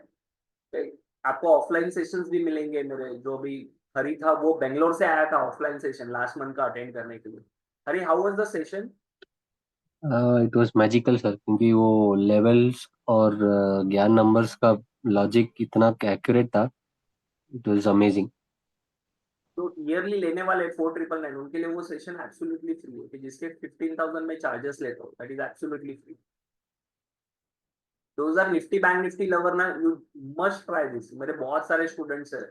A: आपको ऑफलाइन सेशंस भी मिलेंगे। मेरे जो भी हरी था वो बेंगलोर से आया था ऑफलाइन सेशन लास्ट मंथ का अटेंड करने के लिए। Hari, how was the session?
E: It was magical sir, क्योंकि वो लेवल्स और ज्ञान नंबर्स का लॉजिक इतना एक्यूरेट था, इट वाज अमेजिंग।
A: तो ईयरली लेने वाले 4999 उनके लिए वो सेशन एब्सोल्युटली फ्री है कि जिसके 15,000 में चार्जेस लेता हूँ, that is absolutely free. Those are Nifty bank Nifty lover ना, यू मस्ट ट्राई दिस. मेरे बहुत सारे स्टूडेंट्स है,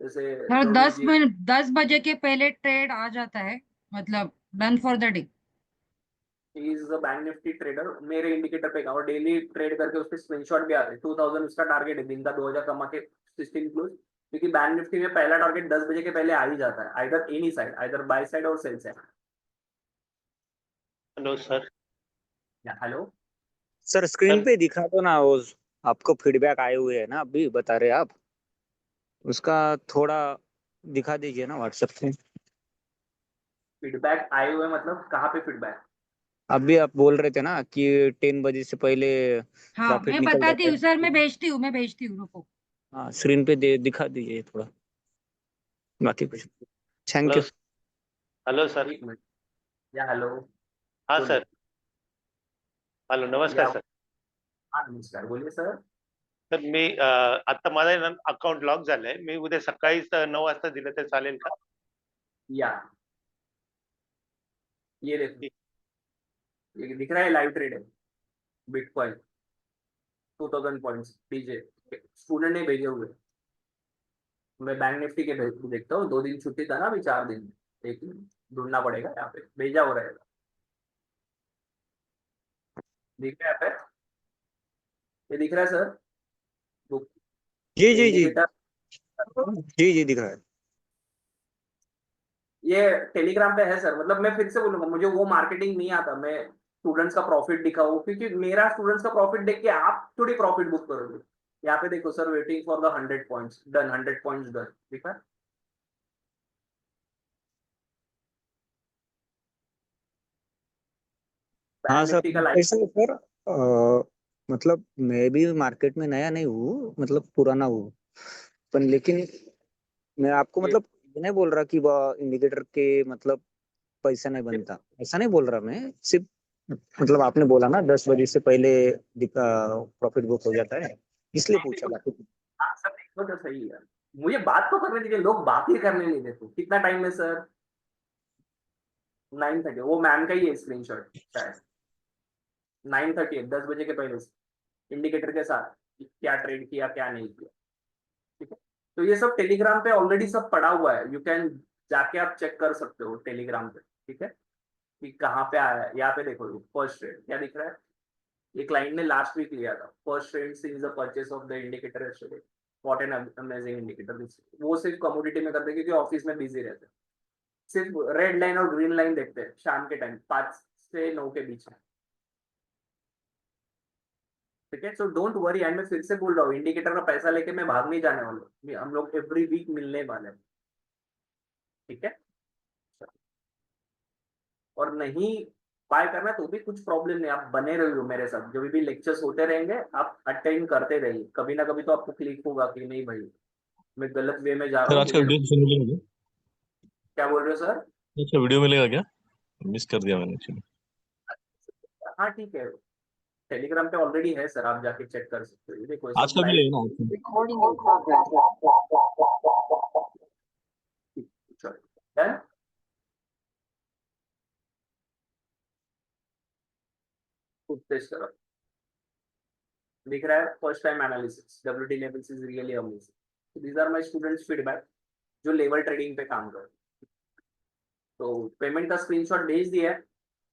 A: जैसे
F: सर
A: जो
F: 10 बजे के पहले ट्रेड आ जाता है, मतलब done for the day.
A: Is a bank Nifty trader, मेरे इंडिकेटर पे और डेली ट्रेड करके उसके स्क्रीनशॉट भी आते हैं. 2000 उसका टारगेट है, दिन का 2000 कमा के 16 क्लोज. क्योंकि बैंक निफ्टी में पहला टारगेट 10 बजे के पहले आ ही जाता है, either any side, either buy side और sell side.
G: Hello sir.
A: Hello
H: sir screen पे दिखा दो ना वो आपको फीडबैक आए हुए हैं ना, अभी बता रहे आप, उसका थोड़ा दिखा दीजिए ना व्हाट्सएप पे.
A: फीडबैक आए हुए मतलब कहाँ पे फीडबैक?
H: अभी आप बोल रहे थे ना कि 10 बजे से पहले
F: हाँ
H: प्रॉफिट
F: मैं
H: निकल
F: बताती
H: जाता
F: हूँ सर,
H: है.
F: मैं भेजती हूँ रुको.
H: हाँ स्क्रीन पे दिखा दीजिए थोड़ा, बाकी कुछ. Thank
G: hello.
H: You.
G: Hello sir.
A: एक मिनट. या हेलो.
G: हाँ
A: बोलिए.
G: सर. हॅलो,
A: या
G: नमस्कार सर.
A: हाँ नमस्कार, बोलिए सर.
G: तर मी आता माझं अकाउंट लॉक झालंय. मी उद्या सकाळीच 9 वाजता दिलं तर चालेल का?
A: या ये देखो, ये दिख रहा है लाइव ट्रेड है, बिटकॉइन 2000 पॉइंट्स डीजे स्टूडेंट ने भेजे हुए. मैं बैंक निफ्टी के देखता हूँ, 2 दिन छुट्टी था ना, अभी 4 दिन. एक दिन ढूंढना पड़ेगा, यहाँ पे भेजा हो रहेगा. दिख रहा है यहाँ पे, ये दिख रहा है सर. बुक
H: जी जी जी
A: इंडिकेटर.
H: जी जी दिख रहा है.
A: ये टेलीग्राम पे है सर. मतलब मैं फिर से बोलूंगा, मुझे वो मार्केटिंग नहीं आता. मैं स्टूडेंट्स का प्रॉफिट दिखाऊं, क्योंकि मेरा स्टूडेंट्स का प्रॉफिट देख के आप थोड़ी प्रॉफिट बुक करोगे. यहाँ पे देखो sir, waiting for the 100 points done, 100 points done. दिखा है?
H: हाँ
A: बैंक
H: सर,
A: निफ्टी का लाइव.
H: ऐसा है सर. मतलब मैं भी मार्केट में नया नहीं हूँ, मतलब पुराना हूँ, पर लेकिन मैं आपको
A: ये
H: मतलब ये नहीं बोल रहा कि वह इंडिकेटर के मतलब पैसा नहीं बनता, ऐसा नहीं बोल रहा मैं. सिर्फ मतलब आपने बोला ना 10 बजे से पहले प्रॉफिट बुक हो जाता है, इसलिए पूछा. बाकी
A: हाँ सर, देखो तो सही है. मुझे बात तो करने दीजिए, लोग बात ही करने नहीं देते. कितना टाइम है सर? 9:30. वो मैम का ही है स्क्रीनशॉट शायद. 9:30 है, 10 बजे के पहले से इंडिकेटर के साथ क्या ट्रेड किया क्या नहीं किया. ठीक है, तो ये सब टेलीग्राम पे ऑलरेडी सब पड़ा हुआ है. यू कैन जाके आप चेक कर सकते हो टेलीग्राम पे. ठीक है, कि कहाँ पे आया है. यहाँ पे देखो, फर्स्ट ट्रेड क्या दिख रहा है. ये क्लाइंट ने लास्ट वीक लिया था. First trade since the purchase of the indicator yesterday. What an amazing indicator. वो सिर्फ कमोडिटी में करते हैं क्योंकि ऑफिस में बिजी रहते हैं. सिर्फ रेड लाइन और ग्रीन लाइन देखते हैं शाम के टाइम 5 से 9 के बीच में. ठीक है, सो डोंट वरी. एंड मैं फिर से बोल रहा हूँ, इंडिकेटर का पैसा लेके मैं भाग नहीं जाने वाला हूँ. हम लोग एवरी वीक मिलने वाले हैं. ठीक है, और नहीं बाय करना तो भी कुछ प्रॉब्लम नहीं. आप बने रहिए मेरे साथ, जो भी लेक्चर्स होते रहेंगे आप अटेंड करते रहिए. कभी ना कभी तो आपको क्लिक होगा कि नहीं भाई, मैं गलत वे में जा
I: सर
A: रहा हूँ.
I: आज का
A: मुझे
I: वीडियो किसने मिलेगा मुझे?
A: क्या बोल रहे हो सर?
I: अच्छा वीडियो मिलेगा क्या? मिस कर दिया मैंने एक्चुअली.
A: हाँ ठीक है, टेलीग्राम पे ऑलरेडी है सर, आप जाके चेक कर सकते हो. ये देखो,
I: आज
A: सब
I: का भी
A: लाइव.
I: है ना आपको?
F: Recording in progress.
A: Done. Test करो. दिख रहा है first time analysis, WD levels is really amazing. These are my students feedback जो लेवल ट्रेडिंग पे काम कर. तो पेमेंट का स्क्रीनशॉट भेज दिया है.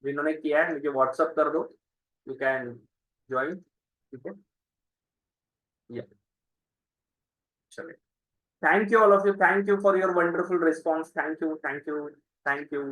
A: जिन्होंने किया है मुझे व्हाट्सअप कर दो. You can join. ठीक है, या चलिए. Thank you all of you. Thank you for your wonderful response. Thank you. Thank you. Thank you.